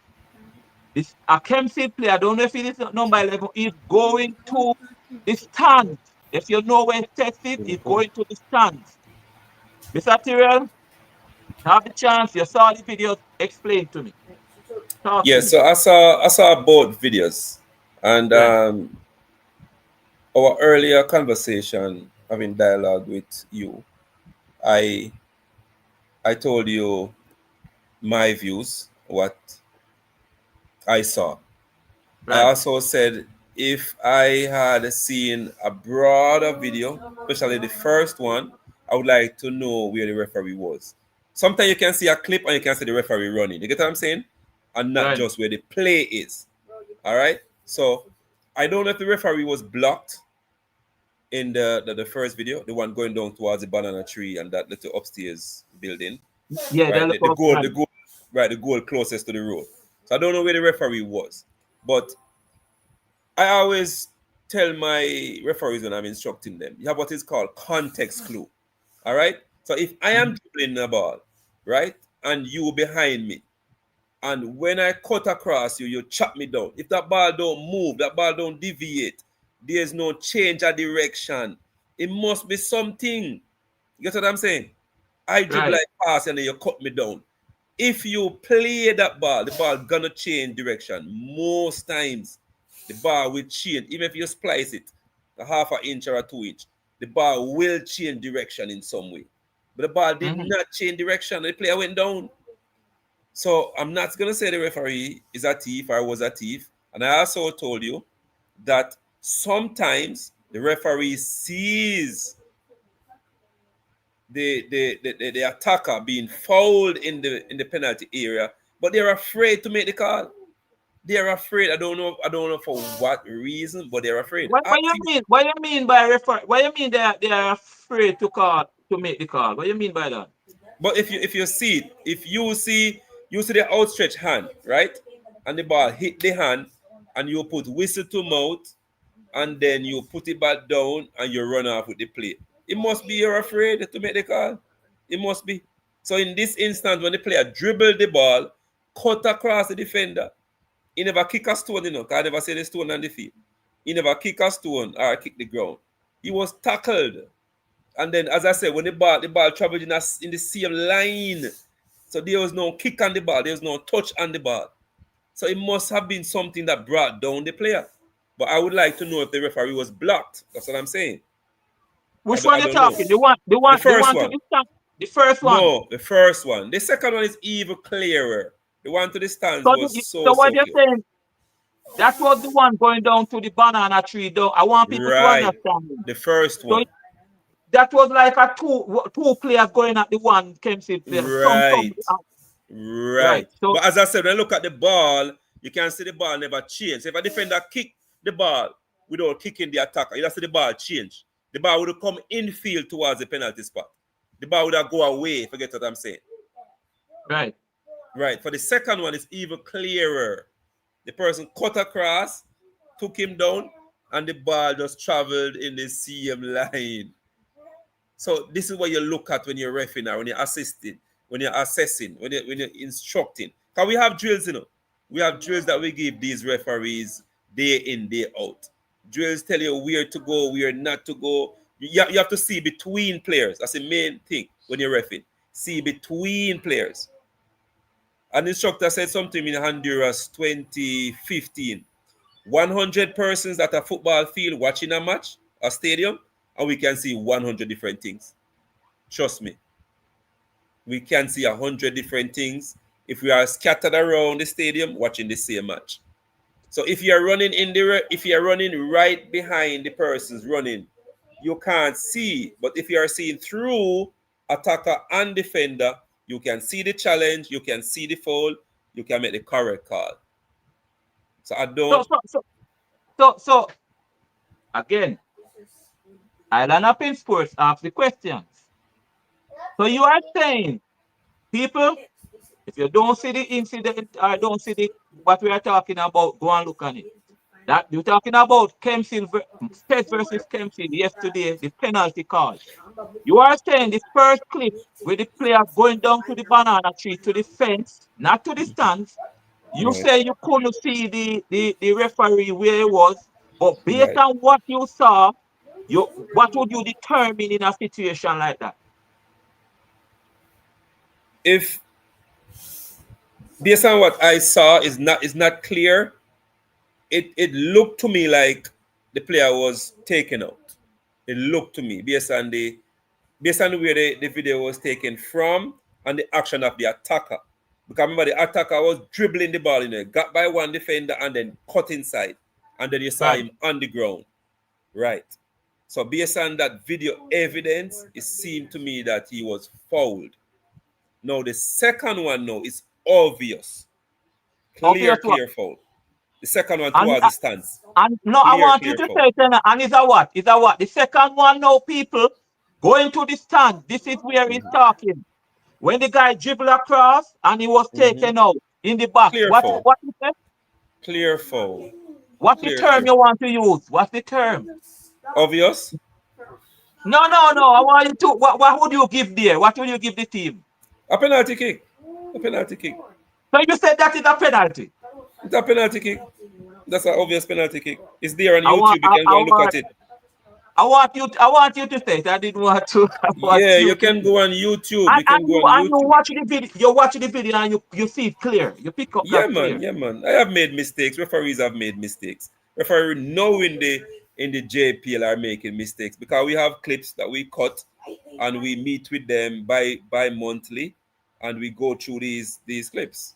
this a Kempsey player, I don't know if it is number 11, is going to the stands. If you know where steps is going to the stands. Mr. Tyrell, have the chance, you saw the video, explain to me. Talk Yeah, to me. so I saw both videos, and Right, our earlier conversation, having dialogue with you, I I told you my views, what I saw. I right, also said if I had seen a broader video, especially the first one, I would like to know where the referee was. Sometimes you can see a clip and you can see the referee running. You get what I'm saying? And not right. just where the play is. All right. So I don't know if the referee was blocked in the first video, the one going down towards the banana tree and that little upstairs building. Yeah, they Right. look The up, goal, right. the goal, right, the goal closest to the road. So I don't know where the referee was. But I always tell my referees when I'm instructing them, you have what is called context clue. All right. So if I am Mhm. dribbling the ball, right, and you behind me, and when I cut across you, you chop me down. If that ball don't move, that ball don't deviate, there's no change of direction. It must be something. You get what I'm saying? I dribble Right. like pass and then you cut me down. If you play that ball, the ball gonna change direction. Most times, the ball will change. Even if you splice it a half an inch or a 2 inch, the ball will change direction in some way. But the ball did Mhm. not change direction. The player went down. So I'm not gonna say the referee is a thief or was a thief. And I also told you that sometimes the referee sees the attacker being fouled in the penalty area but they're afraid to make the call. They're afraid. I don't know for what reason, but they're afraid. What you mean? What you mean by refer? What you mean they are afraid to make the call? What you mean by that? But if you see it, if you see the outstretched hand, right, and the ball hit the hand, and you put whistle to mouth, and then you put it back down, and you run off with the play. It must be you're afraid to make the call. It must be. So in this instance, when the player dribbled the ball, cut across the defender, he never kick a stone, because I never see the stone on the field. He never kick a stone or kick the ground. He was tackled. And then, as I said, when the ball traveled in the same line, so there was no kick on the ball, there was no touch on the ball. So it must have been something that brought down the player. But I would like to know if the referee was blocked. That's what I'm saying. Which one you talking? Know. The first one one. to the stand. The first one. No, the first one. The second one is even clearer. The one to the stands was so what you're clear. saying? That was the one going down to the banana tree. Though I want people to understand. The first one. So that was like a two players going at the one Kempsey player. Right. So, but as I said, when I look at the ball, you can see the ball never change. So if a defender kick the ball without kicking the attacker, you see the ball change. The ball would have come infield towards the penalty spot. The ball would have go away. Forget what I'm saying. Right. Right. For the second one, it's even clearer. The person cut across, took him down, and the ball just traveled in the same line. So this is what you look at when you're refereeing or when you're assisting, when you're assessing, when you're instructing. Because we have drills, We have drills that we give these referees day in, day out. Drills tell you where to go, where not to go. You have to see between players. That's the main thing when you're refereeing. See between players. An instructor said something in Honduras 2015. 100 persons at a football field watching a match, a stadium, and we can see 100 different things. Trust me. We can see 100 different things if we are scattered around the stadium watching the same match. So if you're running right behind the persons running, you can't see. But if you are seeing through attacker and defender, you can see the challenge, you can see the foul, you can make the correct call. So I don't. So again, Island Up in Sports asks the questions. So you are saying, people, if you don't see the incident or don't see what we are talking about, go and look on it. That you're talking about STETHS versus Kempsey yesterday, the penalty call. You are saying the first clip with the player going down to the banana tree to the fence, not to the stands. You say you couldn't see the referee where he was, but based on what you saw, what would you determine in a situation like that? If based on what I saw is not clear, it looked to me like the player was taken out. It looked to me based on where the video was taken from and the action of the attacker. Because remember, the attacker was dribbling the ball, got by one defender and then cut inside. And then you saw him on the ground. Right. So based on that video evidence, it seemed to me that he was fouled. Now, the second one now is obvious. Clear foul. The second one towards the stance. And no, I want you to say, and is that what? Is that what? The second one now, people going to the stand. This is where he's talking. When the guy dribbled across and he was taken out in the box. What is that? Clear foul. What's the term you want to use? What's the term? Obvious? No. I want you to. What would you give there? What would you give the team? A penalty kick. A penalty kick. So you said that is a penalty? It's a penalty kick. That's an obvious penalty kick. It's there on YouTube. You can go and look at it. I want you to say it. I didn't want to. You can go on YouTube. You watch the video. You watch the video and you see it clear. You pick up that clear. Yeah, man. I have made mistakes. Referees have made mistakes. Referees knowing in the JPL are making mistakes because we have clips that we cut and we meet with them by monthly and we go through these clips.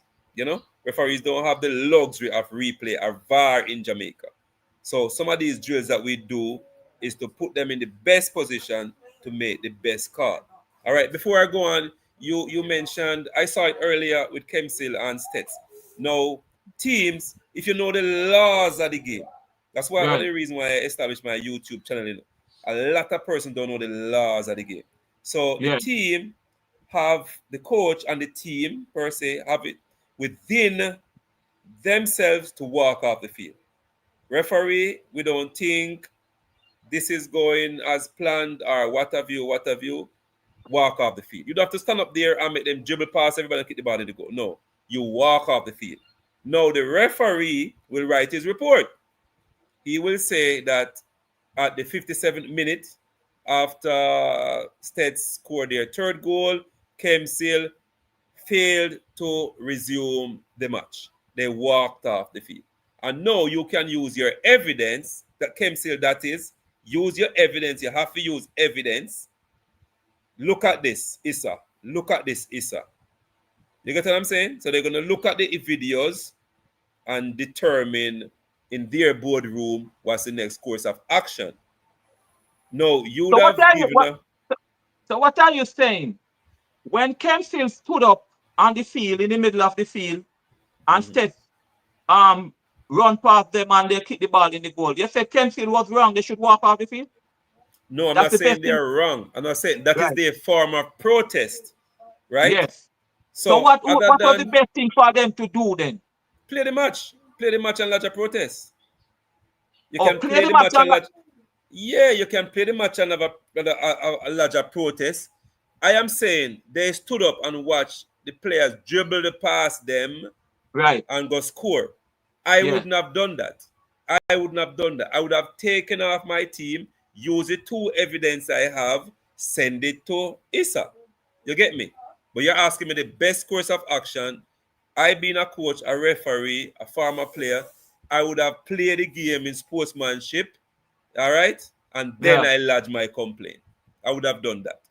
Referees don't have the luxury of replay or VAR in Jamaica. So some of these drills that we do is to put them in the best position to make the best call. All right, before I go on, you mentioned, I saw it earlier with Kemsil and STETHS. Now, teams, if you know the laws of the game, that's why one of Right. the reasons why I established my YouTube channel. A lot of persons don't know the laws of the game. So the Yeah. team have the coach and the team per se have it within themselves to walk off the field. Referee, we don't think this is going as planned or what have you, walk off the field. You don't have to stand up there and make them dribble past everybody and kick the ball in the goal. No, you walk off the field. Now the referee will write his report. He will say that at the 57th minute, after Steds scored their third goal, Kemsil failed to resume the match. They walked off the field. And now you can use your evidence, that Kemsil that is, use your evidence. You have to use evidence. Look at this, Issa. Look at this, Issa. You get what I'm saying? So they're going to look at the videos and determine in their boardroom what's the next course of action. No, you would So what have are you given what a. so what are you saying? When Kemsil stood up on the field in the middle of the field and Mhm. said um run past them and they kick the ball in the goal. You said Kemsil was wrong, they should walk off the field? No, I'm That's not the saying best they thing. are wrong. I'm not saying that is Right. their form of protest, right? Yes. So So other what was the than best thing for them to do then? play the match and lodge a protest. You Oh, can play play the the match match and and lodge. Yeah, you can play the match and have a lodge a protest. I am saying they stood up and watched the players dribble the past them right. and go score. I Yeah. wouldn't have done that. I wouldn't have done that. I would have taken off my team, use the two evidence I have, send it to Issa. You get me? But you're asking me the best course of action. I being a coach, a referee, a former player, I would have played the game in sportsmanship, all right? And then Yeah. I lodge my complaint. I would have done that.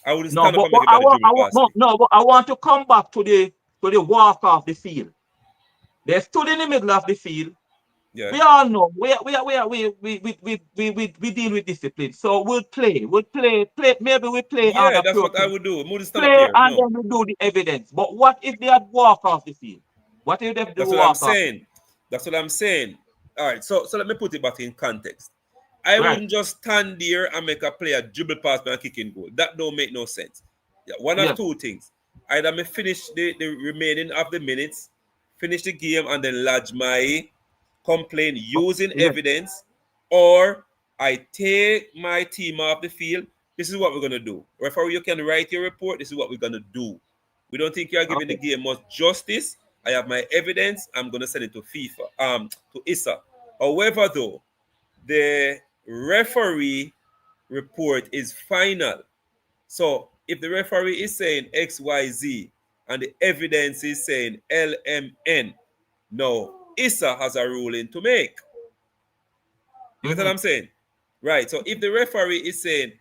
I wouldn't No, stand up but, and make everybody dribble past no, me. no, but I want to come back to the walk off the field. They stood in the middle of the field. Yeah. We all know we deal with discipline. So play. Maybe we play on Yeah, a that's what I protest. would do. Wouldn't stand up Play there. and No. then we do the evidence. But what if they had walk off the field? What if they do That's what I'm walk off? saying. That's what I'm saying. All right, so let me put it back in context. I Right. wouldn't just stand there and make a player dribble past me and kick in goal. That don't make no sense. Yeah, one of Yes. two things. Either me finish the remaining of the minutes, finish the game, and then lodge my complaint using Yes. evidence, or I take my team off the field. This is what we're gonna do. Referee, you can write your report. This is what we're gonna do. We don't think you are giving the Okay. game much justice. I have my evidence. I'm gonna send it to FIFA, to Issa. However, though, the referee report is final. So if the referee is saying XYZ and the evidence is saying LMN, no, Issa has a ruling to make. You get what Mm-hmm. I'm saying? Right. So if the referee is saying,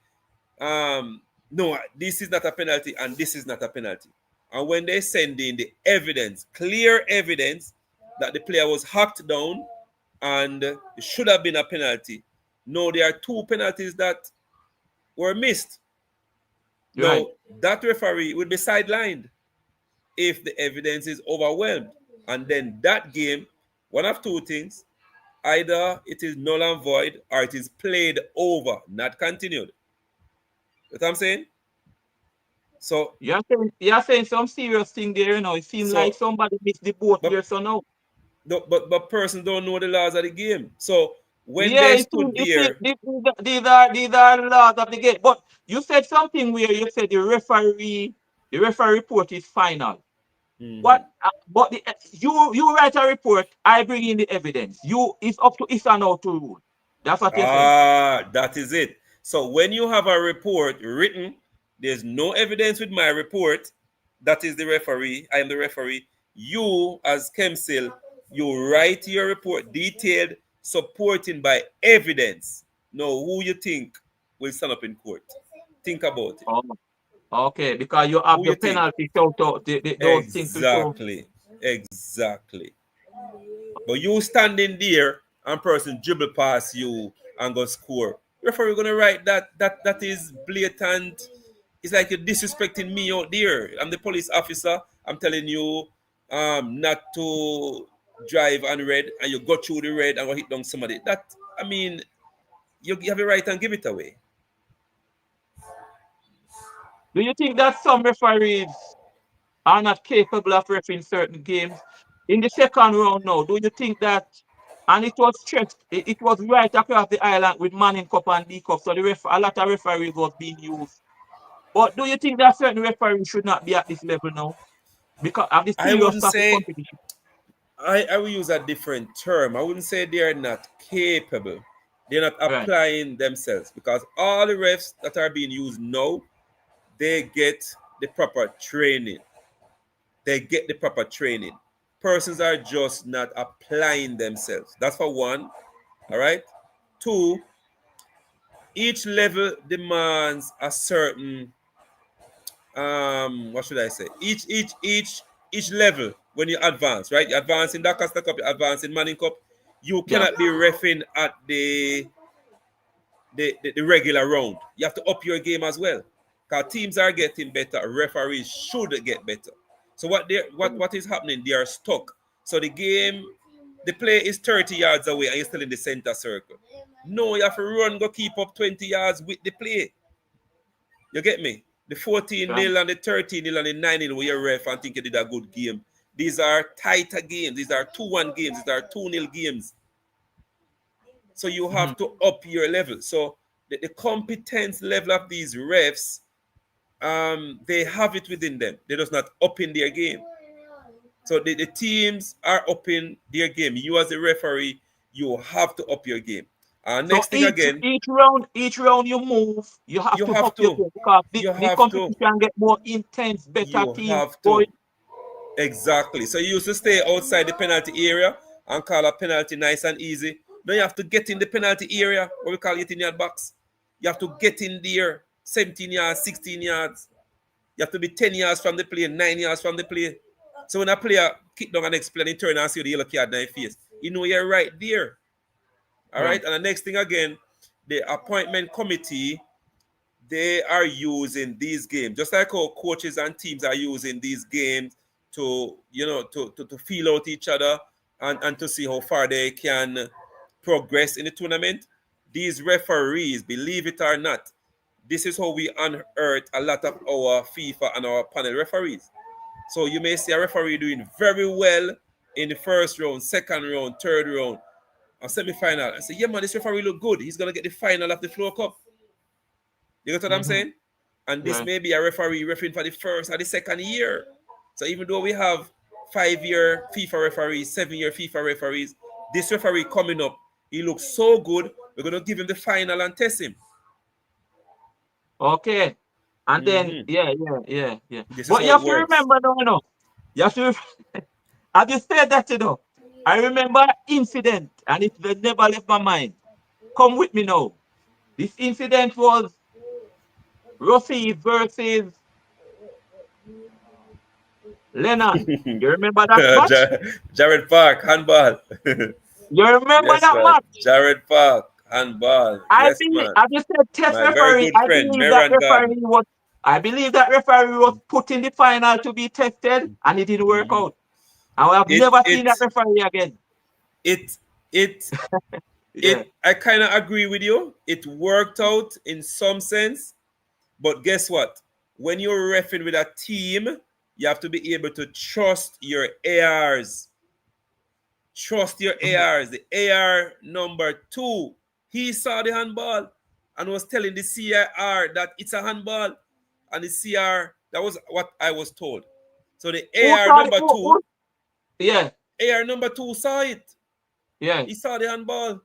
no, this is not a penalty and this is not a penalty, and when they send in the evidence, clear evidence that the player was hacked down and it should have been a penalty, no, there are two penalties that were missed. Right. No, that referee would be sidelined if the evidence is overwhelmed. And then that game, one of two things, either it is null and void or it is played over, not continued. You know what I'm saying? So, You're saying some serious thing there, you know. It seems like so, somebody missed the boat but here, so now. but person don't know the laws of the game. So when Yeah, they you see, stood there, these are the laws of the game. But you said something where you said the referee report is final. mhm. But you write a report, I bring in the evidence. It's up to Issa now to rule. That's what you're saying. That is it. So when you have a report written, there's no evidence with my report. That is the referee. I am the referee. You, as Kemsil, you write your report detailed, supporting by evidence. Now, who you think will stand up in court? Think about it. Oh, okay, because you have Who the you think? penalty show to those things to show. Exactly. Exactly. But you standing there and person dribble past you and go score. Referee gonna write that is blatant It's like you're disrespecting me out there. I'm the police officer. I'm telling you not to drive on red, and you go through the red and go hit down somebody. That, I mean, you have a right and give it away. Do you think that some referees are not capable of refereeing certain games? In the second round now, do you think that, and it was stretched, it was right across the island with Manning Cup and D Cup, so a lot of referees was being used. But do you think that certain referees should not be at this level now? Because of the I seriousness wouldn't of the say, competition. I will use a different term. I wouldn't say they are not capable. They're not Right. applying themselves, because all the refs that are being used now, they get the proper training. They get the proper training. Persons are just not applying themselves. That's for one. All right. Two, each level demands a certain what should I say? Each level, when you advance, right? You advance in Doncaster Cup, you advance in Manning Cup, you Yeah. cannot be reffing at the regular round. You have to up your game as well. Because teams are getting better, referees should get better. So what is happening? They are stuck. So the play is 30 yards away and you're still in the center circle. No, you have to run, go keep up 20 yards with the play. You get me? The 14 Right. nil and the 13 nil and the 9 nil where you ref and think you did a good game. These are tighter games. These are 2-1 games. These are 2-0 games. So you have to up your level. So the competence level of these refs, they have it within them. They're just not upping their game. So the teams are upping their game. You as a referee, you have to up your game. So Next thing again, each round you move, you have you to have up your to. game because You the have to. competition get more intense, better You teams have going. to. Exactly. So you used to stay outside the penalty area and call a penalty nice and easy. Now you have to get in the penalty area, what we call it in your box. You have to get in there 17 yards, 16 yards. You have to be 10 yards from the play, 9 yards from the play. So when a player kick down and explain, he turn and see the yellow card in your face. You know you're right there. All Right. right. And the next thing again, the appointment committee, they are using these games just like how coaches and teams are using these games to to feel out each other and to see how far they can progress in the tournament. These referees, believe it or not, this is how we unearth a lot of our FIFA and our panel referees. So you may see a referee doing very well in the first round, second round, third round, or semi-final. I say, yeah man, this referee look good, he's gonna get the final of the Floor Cup. You get what I'm saying? And this Right. may be a referee refereeing for the first or the second year. So even though we have 5-year FIFA referees, 7-year FIFA referees, this referee coming up, he looks so good, we're going to give him the final and test him. Okay. And then yeah. This is But how you it have to works. remember though, you have to as you said that, I remember an incident and it will never left my mind. Come with me now. This incident was Rossi versus Lennon. You remember that match? Jared Park, handball. You remember Yes, that man. match? Jared Park, handball. I Yes, believe, man. as you said, test My very referee. good friend, Marion Garden. I believe that referee was put in the final to be tested, and it didn't work out. And I have It never seen that it referee again. it it Yeah. I kind of agree with you. It worked out in some sense, but guess what? When you're reffing with a team, you have to be able to trust your ARs. Trust your ARs. The AR number 2, he saw the handball and was telling the CR that it's a handball. And the CR, that was what I was told. So the Who AR saw the number two, Yeah, AR number 2 saw it. yeah, He saw the handball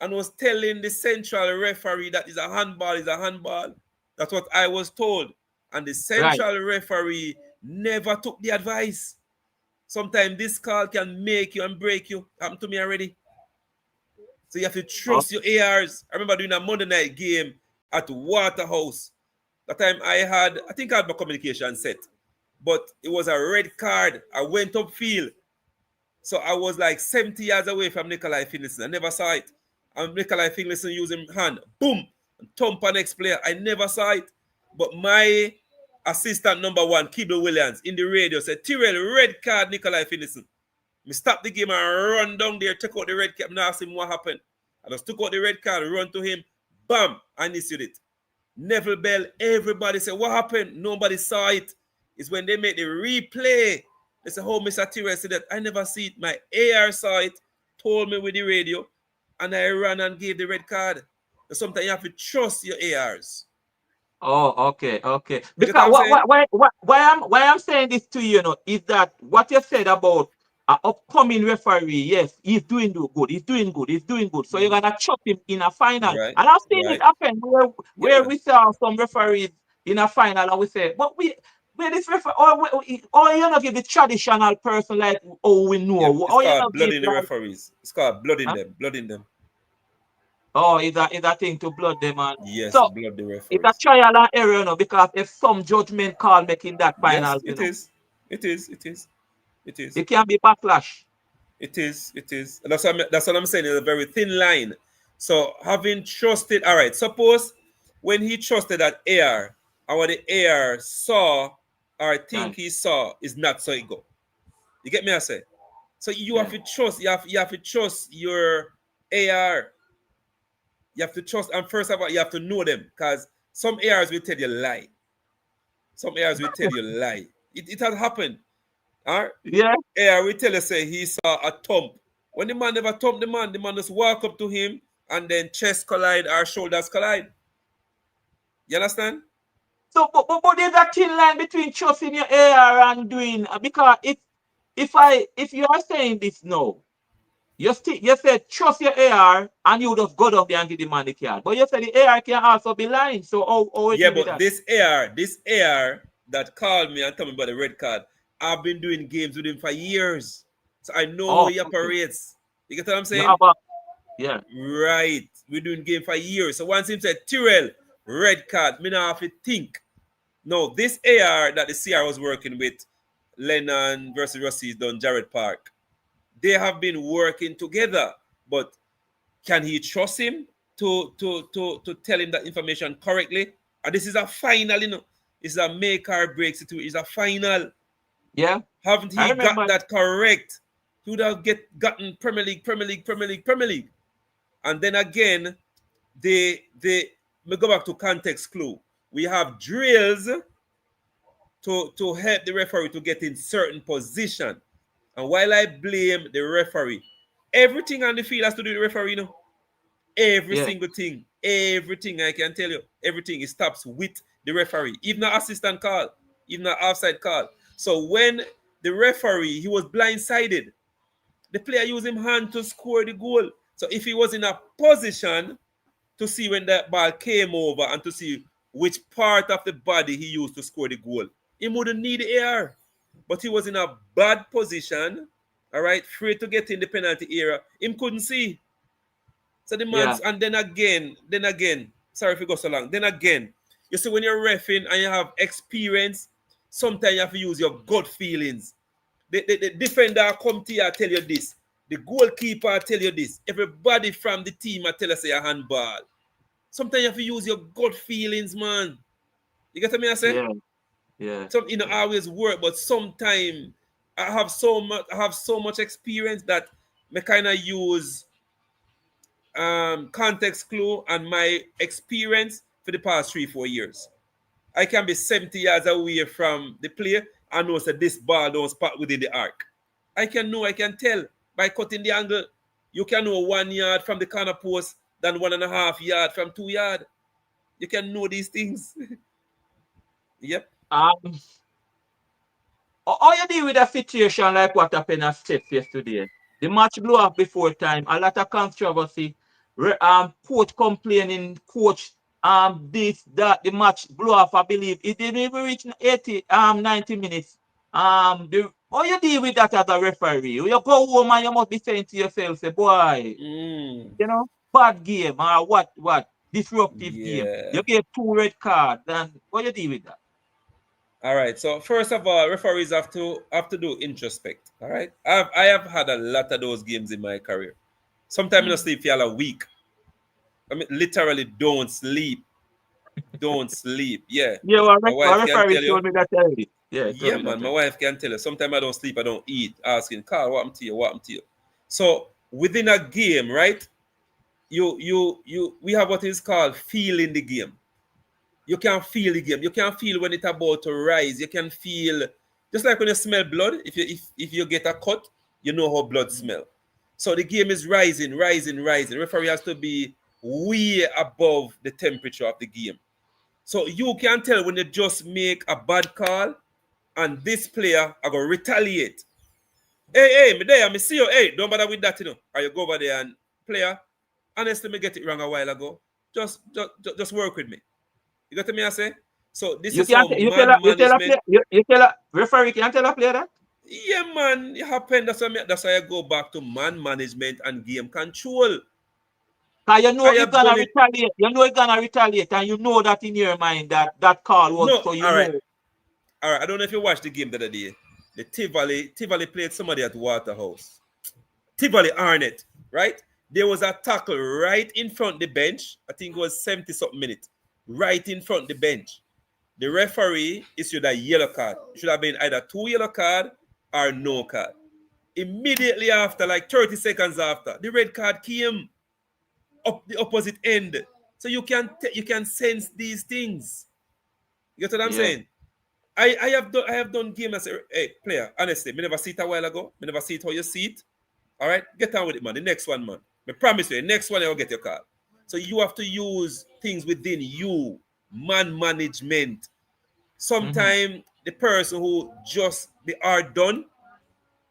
and was telling the central referee that is a handball, is a handball. That's what I was told. And the right. central referee never took the advice. Sometimes this call can make you and break you. Happened to me already. So you have to Oh, trust your ARs. I remember doing a Monday night game at Waterhouse. That time I think I had my communication set. But it was a red card. I went upfield. So I was like 70 yards away from Nikolai Finlayson. I never saw it. And Nikolai Finlayson using hand. Boom. Thump on next player. I never saw it. But my assistant number one, Kibble Williams, in the radio said, Tyrell, red card, Nikolai Finnison. Me stop the game and run down there, check out the red card, and ask him what happened. I just took out the red card, run to him, bam, and issued it. Neville Bell, everybody said, what happened? Nobody saw it. It's when they made the replay. They said, oh, Mr. Tyrell said that I never see it. My AR saw it, told me with the radio, and I ran and gave the red card. So sometimes you have to trust your ARs. Oh, okay. You get what Because I'm saying? why I'm saying this to you, is that what you said about an upcoming referee? Yes, he's doing good. He's doing good. So you're gonna chop him in a final, Right, and I've seen it right. happen where Yeah. we saw some referees in a final, and we say, but where this referee, or you not give the traditional person like, oh, we know, Yep. It's or you called not give blooding the like, referees. It's called blooding huh? them. Blooding them. Oh, is a thing to blood them, man. Yes, So blood the it's a referees. trial and error, because if some judgment call making that Yes, finals, it is. It is. It is. It is. it can be backlash. It is. It is. That's what I'm saying. It's a very thin line. So having trusted, all right. Suppose when he trusted that AR, and what the AR saw or think Right. he saw is not so it go. You get me? I say. So you have Yeah. to trust. You have to trust your AR. You have to trust, and first of all, you have to know them because some ARs will tell you lie. Some ARs will tell you lie. It has happened. All right? Yeah. AR will tell you say he saw a thump. When the man never thumped the man just walk up to him and then chest collide or shoulders collide. You understand? So, but there's a thin line between trusting your AR and doing, because if you are saying this now, you said trust your AR and you just go down there and give the man the card. But you said the AR can also be lying. So how we Yeah, deal with but that? this AR that called me and told me about the red card, I've been doing games with him for years. So I know how Oh, he okay. operates. You get what I'm You saying? have a yeah. Right. We're doing game for years. So once him said, Tyrell, red card, me now have to think. No, this AR that the CR was working with, Lennon versus Rossi's done Jared Park, they have been working together. But can he trust him to tell him that information correctly? And this is a final, It's a make or break situation. It's a final. Yeah. Haven't I he got remember. that correct? He would have gotten Premier League, Premier League, Premier League, Premier League. And then again, we go back to context clue. We have drills to help the referee to get in certain position. And while I blame the referee, everything on the field has to do with the referee, Every Yeah. single thing, everything I can tell you, everything it stops with the referee, even an assistant call, even an offside call. So when the referee, he was blindsided, the player used his hand to score the goal. So if he was in a position to see when that ball came over and to see which part of the body he used to score the goal, he wouldn't need the air. But he was in a bad position, all right, free to get in the penalty area. Him couldn't see. So the Yeah. man's, and then again, sorry if it goes so long. Then again, you see when you're refing and you have experience, sometimes you have to use your gut feelings. The defender come to you and tell you this. The goalkeeper tell you this. Everybody from the team tell us a handball. Sometimes you have to use your gut feelings, man. You get what I say? Yeah. Yeah. Some Yeah. always work, but sometimes I have so much experience that I kind of use context clue and my experience for the past 3-4 years. I can be 70 yards away from the player and know that this ball don't spot within the arc. I can tell by cutting the angle. You can know 1 yard from the corner post than 1.5 yard from 2 yard. You can know these things. Yep. Um, how you deal with a situation like what happened at Steps yesterday? The match blew up before time. A lot of controversy. Coach complaining, coach, this, that, the match blew up, I believe. It didn't even reach 90 minutes. How you deal with that as a referee? You go home and you must be saying to yourself, say, boy, Mm, bad game, or what, disruptive game. yeah. You get 2 red cards, and how you deal with that? All right. So first of all, referees have to do introspect. All right. I have had a lot of those games in my career. Sometimes I Mm. sleep for a week. I mean, literally don't sleep. Don't sleep. Yeah. Yeah, My wife can referee tell you. told me that already. Yeah, he told Yeah, me that man. My already. wife can tell you. Sometimes I don't sleep, I don't eat. Asking, Carl, what happened to you? What happened to you? So within a game, right? We have what is called feeling the game. You can feel the game. You can feel when it's about to rise. You can feel just like when you smell blood. If you get a cut, you know how blood smell. So the game is rising, rising, rising. Referee has to be way above the temperature of the game. So you can tell when you just make a bad call and this player are gonna retaliate. Hey, me there, me see you. Hey, don't bother with that, you know. Or you go over there and player, honestly, me get it wrong a while ago. Just work with me. You got me I say? So this You is can't how man you tell a management. player you tell a referee can't tell a player that? Yeah, man, it happened. That's why I go back to man management and game control. Cause you know I he's have gonna done it. retaliate. You know he's gonna retaliate, and you know that in your mind that that call was No, so you all right, know. all right. I don't know if you watched the game the other day. The Tivoli played somebody at Waterhouse. Tivoli Arnett, right? There was a tackle right in front of the bench. I think it was 70 something minutes. Right in front of the bench. The referee issued a yellow card. It should have been either 2 yellow card or no card. Immediately after, like 30 seconds after, the red card came up the opposite end. So you can sense these things. You get what I'm Yeah. saying? I have done game as a hey, player. Honestly, me never see it a while ago. Me never see it how you see it. All right, get on with it, man. The next one, man. I promise you, the next one you'll get your card. So you have to use things within you, man management. Mm-hmm. Sometimes the person who just they are done,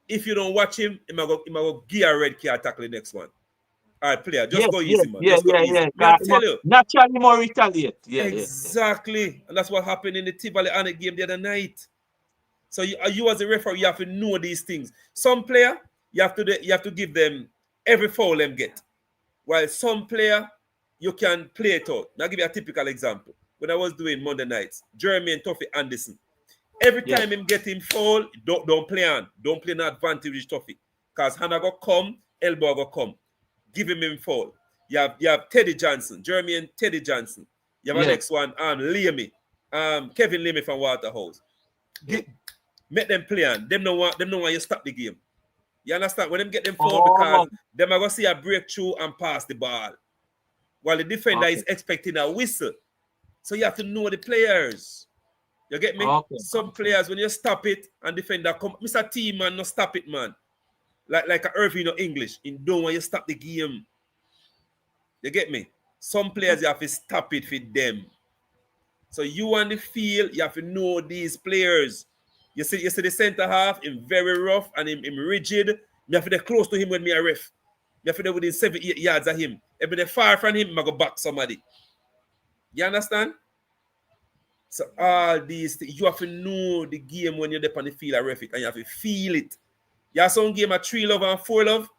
if you don't watch him, he might go give a red card tackle the next one. All right, player, just Yes, go yes, easy, man. yeah, Just go yeah, easy. yeah. Me, I tell More, you, naturally more retaliate. Yeah, yeah, yeah. exactly, and that's what happened in the Tivoli Annet game the other night. So you as a referee, you have to know these things. Some player, you have to give them every foul them get. While some player, you can play it out. Now, I'll give you a typical example. When I was doing Monday nights, Jeremy and Tuffy Anderson, every Yeah. time him get him foul, don't play on. Don't play no advantage with Tuffy. Because Hannah go come, elbow go come. Give him foul. You have Teddy Johnson, Jeremy and Teddy Johnson. You have a Yeah. next one, Leamy, Kevin Leamy from Waterhouse. Yeah. Make them play on. Them no want you stop the game. You understand? When them get them foul because Oh, them are gonna see a breakthrough and pass the ball. While the defender okay. is expecting a whistle. So you have to know the players. You get me? Okay. Some Okay. players, when you stop it and defender come, Mr. T, man, no stop it, man. Like a Irving or English. In don't want you stop the game. You get me? Some players you have to stop it for them. So you on the field, you have to know these players. You see the center half, him very rough and him rigid. You have to be close to him when me a ref. You have to be within 7-8 yards of him. If you're far from him, I go back somebody. You understand? So all these things, you have to know the game when you're there on the field and ref it, and you have to feel it. You have some game at 3 love and 4 love,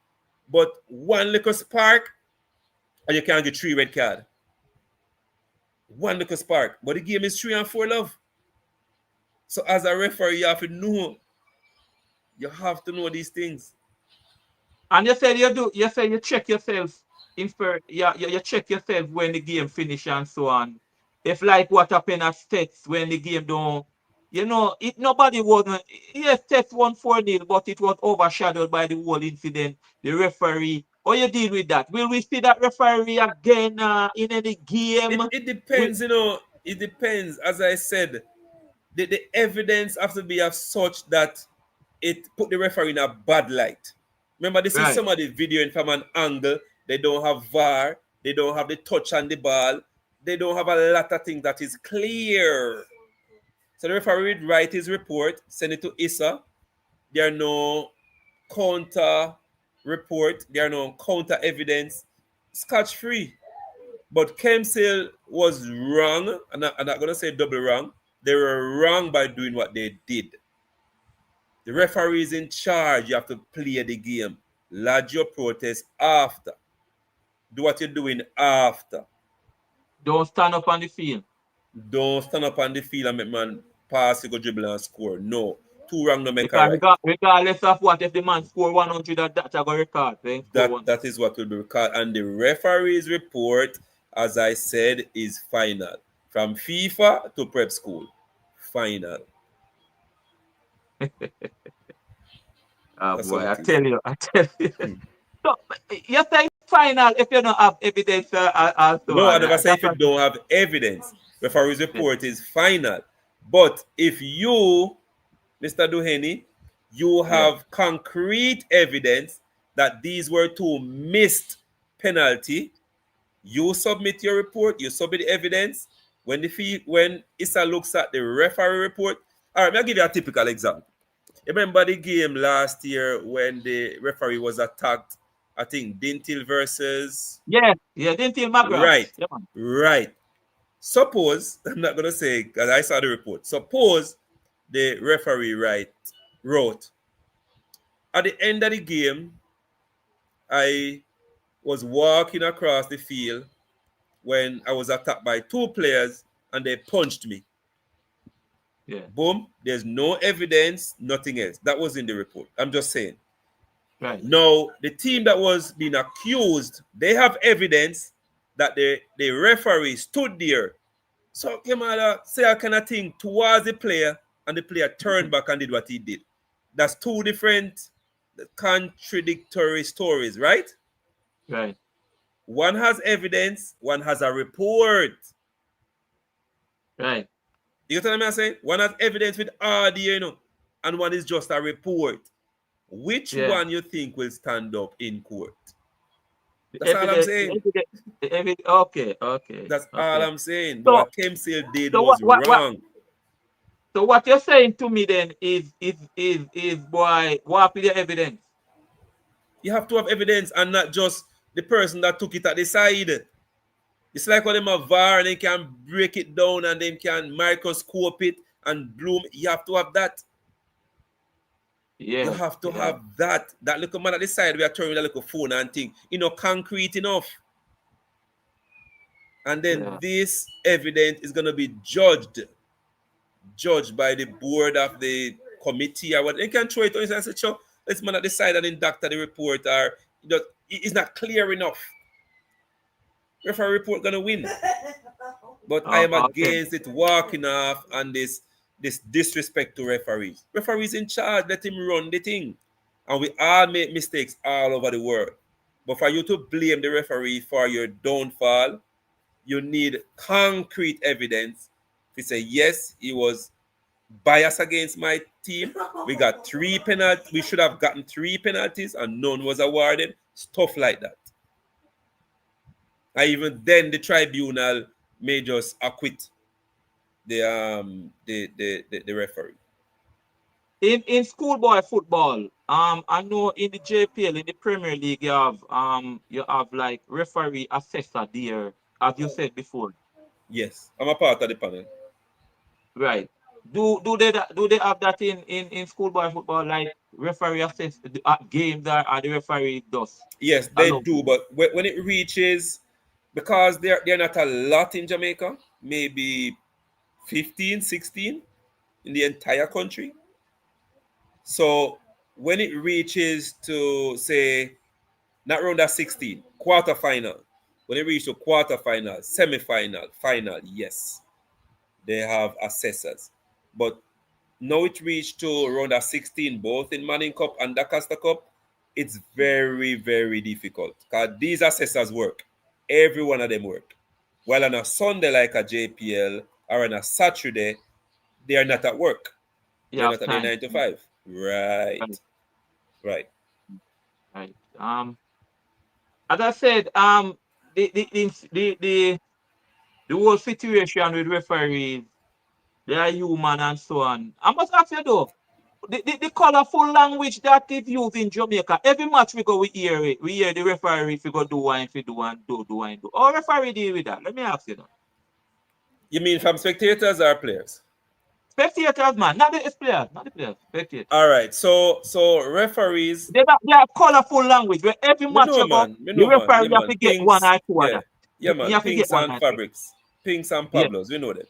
but one little spark, and you can't get 3 red card. One little spark. But the game is 3 and 4 love. So as a referee, you have to know. You have to know these things. And you said you do. You said you check yourself in for. Yeah, you check yourself when the game finish and so on. If like what happened at STETHS when the game don't. You know, it nobody wasn't. Yes, STETHS won 4-0, but it was overshadowed by the whole incident. The referee. How you deal with that? Will we see that referee again in any game? It We, depends, you know. It depends. As I said, the evidence has to be of such that it put the referee in a bad light. Remember, this is right. some of the video from an angle. They don't have VAR. They don't have the touch on the ball. They don't have a lot of things that is clear. So the referee would write his report, send it to ISA. There are no counter report. There are no counter evidence. Scotch free. But Kemsale was wrong. I'm not going to say double wrong. They were wrong by doing what they did. The referee is in charge. You have to play the game. Lodge your protest after. Do what you're doing after. Don't stand up on the field. Don't stand up on the field and make man pass, you go dribble and score. No. Two wrong no make a Because right. regardless of what, if the man score 100, that I go record. Then score one. That is what will be recorded. And the referee's report, as I said, is final. From FIFA to prep school. Final. Oh That's how boy, I it is. tell you, I tell you. So you say final if you don't have evidence and so No, I on. never say That's if you what, don't have evidence. Referee's yeah, report is final. But if you, Mr. Duheni, you yeah, have concrete evidence that these were two missed penalty, you submit your report, you submit the evidence. When Issa looks at the referee report, all right, I'll give you a typical example. Remember the game last year when the referee was attacked? I think Dintil versus yeah, didn't feel McGrath. right, Yeah, man. right. Suppose I'm not gonna say because I saw the report. Suppose the referee wrote at the end of the game, I was walking across the field when I was attacked by two players and they punched me. Yeah, Boom. There's no evidence, nothing else. That was in the report. I'm just saying. right. Now, the team that was being accused, they have evidence that the referee stood there. So, say I kind of thing towards the player, and the player turned back and did what he did. That's two different contradictory stories, right? Right, One has evidence, one has a report. right. You get what I'm saying? One has evidence with audio, and one is just a report. Which Yeah. one you think will stand up in court? The That's all I'm evidence, saying. okay, okay, That's all okay. I'm saying. So, What Kemsale did so was wrong. what you're saying to me then is boy, what with the evidence? You have to have evidence and not just the person that took it at the side. It's like when them have VAR and they can break it down and they can microscope it and bloom. You have to have that. You Yeah, have to yeah, have that. That little man at the side we are turning that little phone and thing. Concrete enough. And then yeah, this evidence is gonna be judged by the board of the committee or what. They can throw it on and say, sure, let's man at the side and then doctor the report or it's not clear enough. Referee report gonna win. But I am okay. against it walking off and this disrespect to referees. Referees in charge, let him run the thing. And we all make mistakes all over the world. But for you to blame the referee for your downfall, you need concrete evidence to say, yes, he was biased against my team. We got three penalties. We should have gotten three penalties and none was awarded. Stuff like that. And even then, the tribunal may just acquit the referee. In schoolboy football, I know in the JPL, in the Premier League, you have like referee assessor there, as you said before. Yes, I'm a part of the panel. Right. Do they have that in schoolboy football, like referee assess the games that the referee does Yes, they alone? do, but when it reaches, because they're not a lot in Jamaica, maybe 15, 16 in the entire country. So when it reaches to say not round of 16, quarterfinal, when it reaches to quarterfinal, semi-final, final, yes, they have assessors. But now it reached to round of 16, both in Manning Cup and Dacaster Cup, it's very, very difficult. Because these assessors work. Every one of them work. While on a Sunday like a JPL or on a Saturday, they are not at work. You They're have not at their time. 9 to 5. Right. Right, Right. right. As I said, the whole situation with referees, they are human and so on. I must ask you though, the colorful language that is used in Jamaica, every match we go, we hear it. We hear the referee if we go do one, if we do one, do and do. How referee deal with that? Let me ask you that. You mean from spectators or players? Spectators, man, not the players, not the players, spectators. All right. So referees, They have colorful language where every me match know you go, man, me the know man, yeah referee have man. to get one Pinks, or two of yeah, that. yeah You man. have to get Pinks one and or two. fabrics, pinks and Yeah, Pablos, we know that.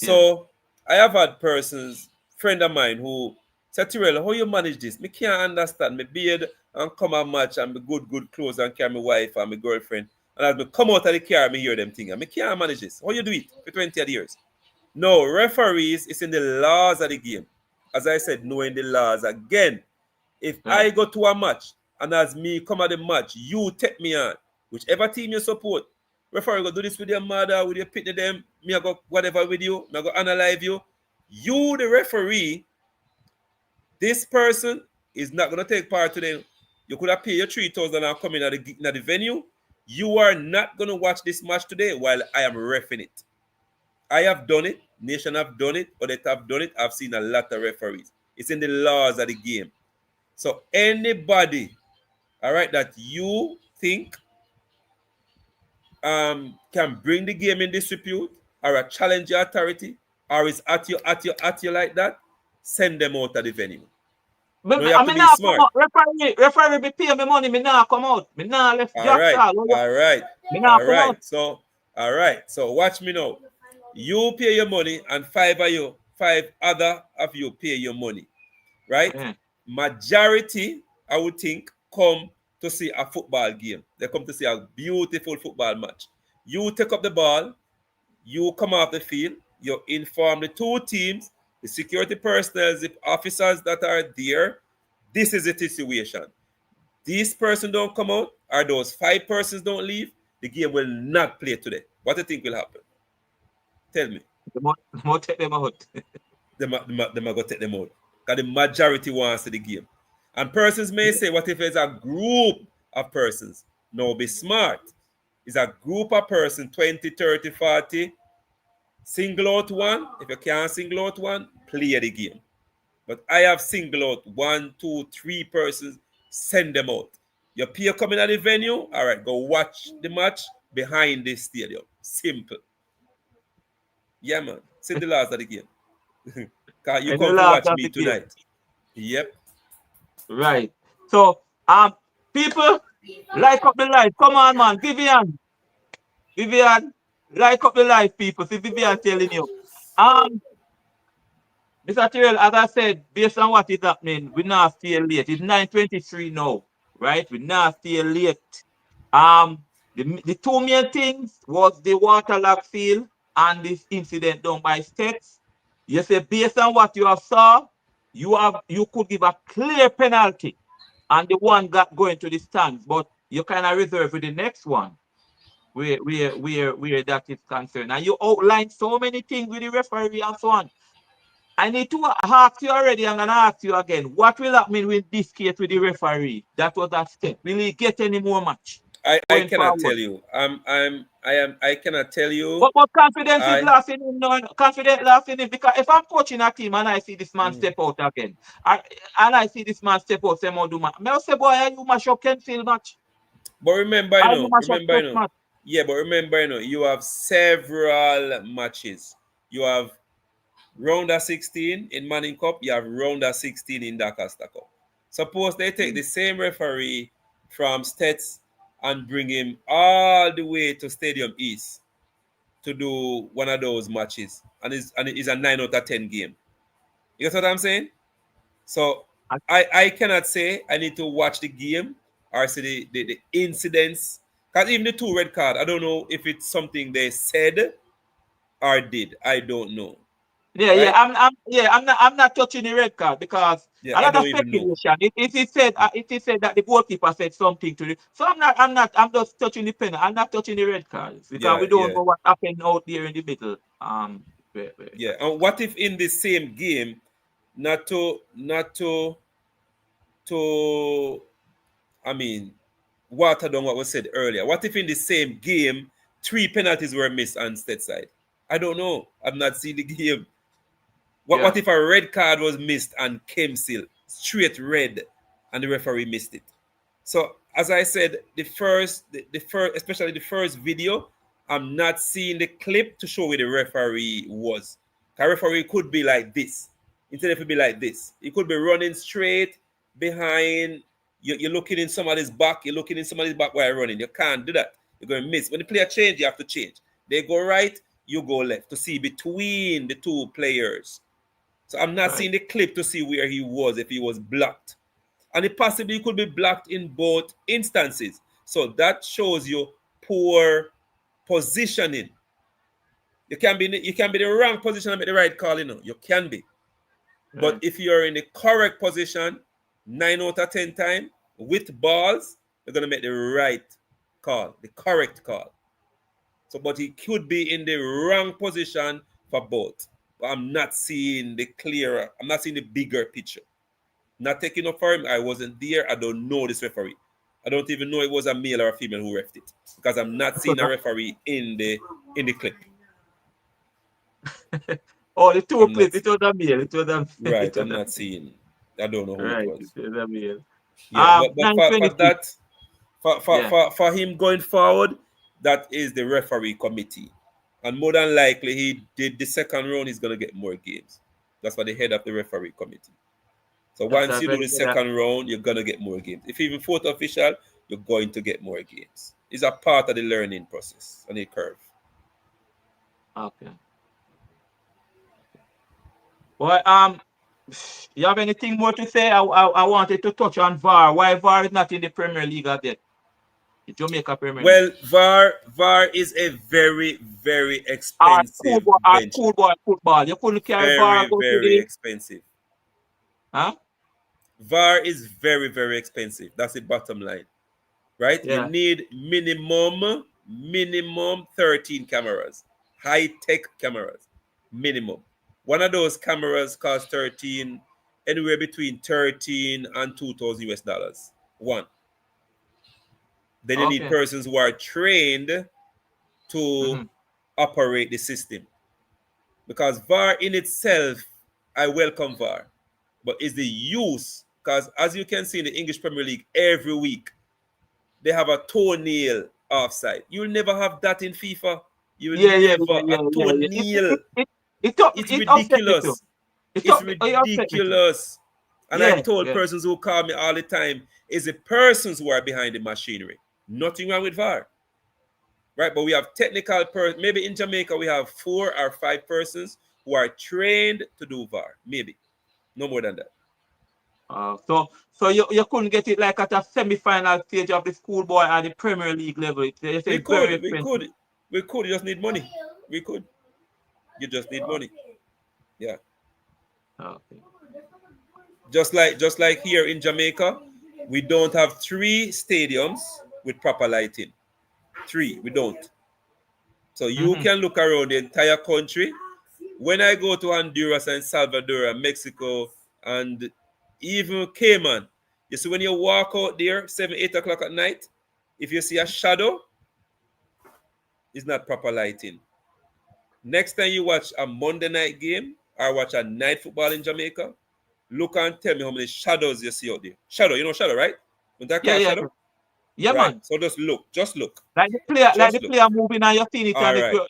yeah. So I have had persons, friend of mine, who said, Tyrell, how you manage this? Me can't understand. Me beard and come and match and me good clothes and carry my wife and my girlfriend. And as I come out of the car, I hear them thing. I can't manage this. How you do it for 20 odd years? No, referees is in the laws of the game. As I said, knowing the laws again. If I go to a match and as me come at the match, you take me on, whichever team you support. Referee go do this with your mother, with your pitney them, me I go whatever with you, me I go analyze you. You, the referee, this person is not gonna take part today. You could have paid your 3,000 and come in at the venue. You are not gonna watch this match today while I am reffing it. I have done it, Nation have done it, others have done it. I've seen a lot of referees. It's in the laws of the game. So anybody, all right, that you think can bring the game in disrepute or a challenge your authority or is at you like that, send them out of the venue. But No, you have to be smart. Referee be pay me money, me nah come out. Me nah left All right, all right, me nah all come out. right. So, all right. So watch me now. You pay your money and five other of you pay your money, right? Yeah. Majority, I would think, come to see a football game. They come to see a beautiful football match. You take up the ball, you come off the field, you inform the two teams, the security personnel, the officers that are there. This is the situation. These persons don't come out, or those 5 persons don't leave, the game will not play today. What do you think will happen? Tell me. The more take them out. They are going to take them out. Because the majority wants to the game. And persons may say, what if it's a group of persons? No, be smart. It's a group of persons, 20, 30, 40. Single out one. If you can't single out one, play the game. But I have single out 1, 2, 3 persons, send them out. Your peer coming at the venue, all right, go watch the match behind the stadium. Simple. Yeah, man. See the last of the game. Because you come to watch me tonight. Yep. Right. So, people, like up the live. Come on, man. Vivian, like up the live, people. See Vivian telling you. Mr. Tyrell, as I said, based on what is happening, we now stay late. It's 9:23 now, right? We now stay late. The two main things was the waterlogged field and this incident done by STETHS. You say based on what you have saw, you could give a clear penalty, and the one got going to the stands, but you kind of reserve for the next one where that is concerned. And you outlined so many things with the referee and so on. I need to ask you already. I'm gonna ask you again. What will happen with this case with the referee? That was a step. Will he get any more match? I cannot tell you. I cannot tell you. But confidence is lost in him now. Confidence lost in him because if I'm coaching a team and I see this man step out again, and I see this man step out, say more do man. I say, boy, you mash up Kenfield match. But remember, yeah, but remember, you have several matches. You have round of 16 in Manning Cup, you have round of 16 in Dakasta Cup. Suppose they take the same referee from STETHS and bring him all the way to Stadium East to do one of those matches. And it's a 9 out of 10 game. You get what I'm saying? So I cannot say I need to watch the game or see the incidents. Because even the 2 red card, I don't know if it's something they said or did. I don't know. Yeah, right? I'm not touching the red card because a lot of speculation. It is said that the goalkeeper said something to it. So I'm just touching the pen. I'm not touching the red cards because we don't know what happened out there in the middle. Yeah, and what if in the same game, not to I mean, water down what was said earlier. What if in the same game 3 penalties were missed on state side? I don't know. I've not seen the game. What if a red card was missed and Kemsil straight red and the referee missed it? So as I said, the first, especially the first video, I'm not seeing the clip to show where the referee was. The referee could be like this. Instead of it be like this. He could be running straight behind. You're looking in somebody's back. You're looking in somebody's back while you're running. You can't do that. You're going to miss. When the player change, you have to change. They go right, you go left to see between the 2 players. So I'm not seeing the clip to see where he was, if he was blocked. And it possibly could be blocked in both instances. So that shows you poor positioning. You can be the wrong position and make the right call, you know. You can be. But Right. if you're in the correct position, 9 out of 10 times with balls, you're gonna make the right call, the correct call. So, but he could be in the wrong position for both. But I'm not seeing I'm not seeing the bigger picture. Not taking up for him. I wasn't there. I don't know this referee. I don't even know it was a male or a female who refed it because I'm not seeing a referee in the clip. Oh, the two I'm not clips. It was a male. It was a right. it was I'm a not seeing. I don't know who it right. was. It was a male. Yeah, but for 9:26. that, for, for, Yeah, for, for him going forward, that is the referee committee. And more than likely, he did the second round, he's going to get more games. That's for the head of the referee committee. So that's once a you do very the good. second round, you're going to get more games. If even fourth official, you're going to get more games. It's a part of the learning process and the curve. Okay. Well, you have anything more to say? I wanted to touch on VAR. Why VAR is not in the Premier League as yet? The Jamaica Premier League. Well, VAR is a very, very expensive venture. Schoolboy football. You couldn't carry VAR Very, go to very the expensive. huh? VAR is very, very expensive. That's the bottom line, right? You Yeah. need minimum 13 cameras, high-tech cameras, minimum. One of those cameras costs anywhere between 13 and 2,000 US dollars. One. Then you need Okay. persons who are trained to Mm-hmm. operate the system. Because VAR in itself, I welcome VAR, but it's the use. Because as you can see in the English Premier League, every week they have a toenail offside. You'll never have that in FIFA. You will never a Yeah. toenail. It's It upset me too. ridiculous. It's It upset me too. ridiculous. And I Yeah, told yeah. persons who call me all the time, it's the persons who are behind the machinery. Nothing wrong with VAR. Right? But we have technical maybe in Jamaica we have 4 or 5 persons who are trained to do VAR. Maybe. No more than that. So you couldn't get it like at a semi-final stage of the schoolboy at the Premier League level. They say We it's very could, we expensive. could, we could. You just need money. We could. You just need Uh, money. Yeah. okay. Just like here in Jamaica, we don't have 3 stadiums with proper lighting. 3, we don't. So you Mm-hmm. can look around the entire country. When I go to Honduras and Salvador and Mexico and even Cayman, you see when you walk out there 7, 8 o'clock at night, if you see a shadow, it's not proper lighting. Next time you watch a Monday night game or watch a night football in Jamaica, look and tell me how many shadows you see out there. Shadow, you know shadow, right? When that Yeah, call yeah, shadow? yeah. Yeah, Right. man. So just look. Just look. Like the Just look. player moving and you seen it All and it right.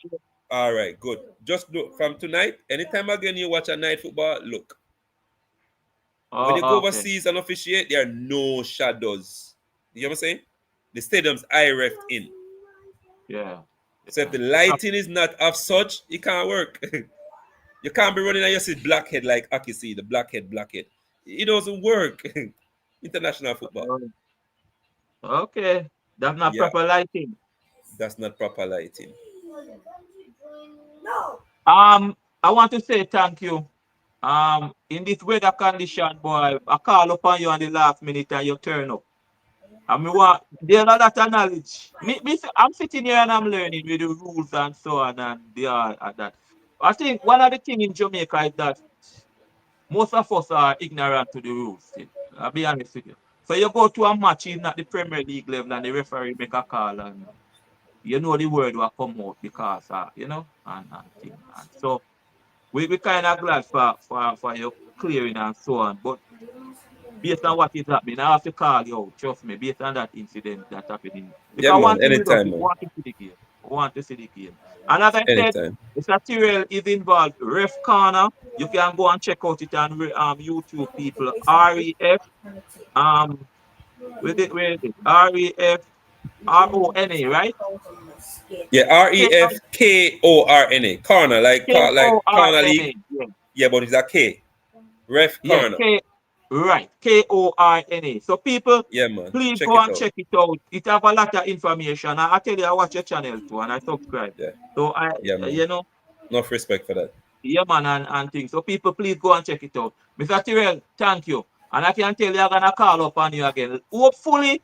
All right. Good. Just look. From tonight, anytime again you watch a night football, look. When you go oh, okay. overseas and officiate, there are no shadows. You know what I'm saying? The stadium's eye ref in. Yeah. So if the Yeah. lighting is not of such, it can't work. You can't be running and you see blackhead like Aki see, the blackhead. It doesn't work. International football. Okay. That's not Yeah, proper lighting. that's not proper lighting. I want to say thank you. In this weather condition, boy, I call upon you on the last minute and you turn up. I mean, what there's a lot of knowledge. I'm sitting here and I'm learning with the rules and so on and the and that. I think one of the things in Jamaica is that most of us are ignorant to the rules still. I'll be honest with you. So you go to a match in at the Premier League level and the referee make a call and you know the word will come out because and thing. And so we kind of glad for your clearing and so on. But based on what is happening, I have to call you out, trust me, based on that incident that happening. Yeah, Because one man. thing we do, Anytime, we man. want to see the game. We want to see the game. And as I said, Anytime. Mr. Tyrell is involved. Ref Corner, you can go and check out it on YouTube, people. REF, um, where is it? REF, RONA, right? Yeah, REFKORNA. Corner, like corner Korna. league. Yeah, but it's a K. Ref Yeah, corner. Right. Korna. So people, Yeah, man. please Check go it and out. check it out. It have a lot of information. I tell you, I watch your channel too and I subscribe. Yeah. So Yeah, man. you know, Enough respect for that. yeah, man, and things. So people, please go and check it out. Mr. Tyrell, thank you. And I can tell you, I'm gonna call up on you again. Hopefully,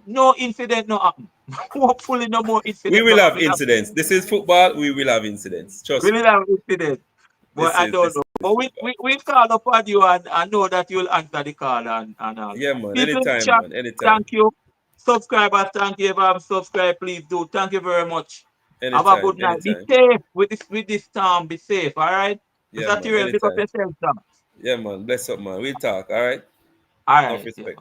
no incident no happen. Hopefully, no more We incident will no have happen. incidents. This is football. We will have incidents. We Trust me. will have incident, but I don't This know. is But football. we call upon you and know that you'll answer the call and all. Yeah, man. People in the Anytime, chat, man. Anytime. thank you. Subscribers, thank you. If you have subscribed, please do. Thank you very much. Have a Anytime. good night. Be Anytime. safe with this storm. Be safe. All right. Yeah, Mr. man. Tyrell, pick up Anytime. yourself, sir. Yeah, man. Bless up, man. We'll talk. All right. All Enough right. Yeah. respect.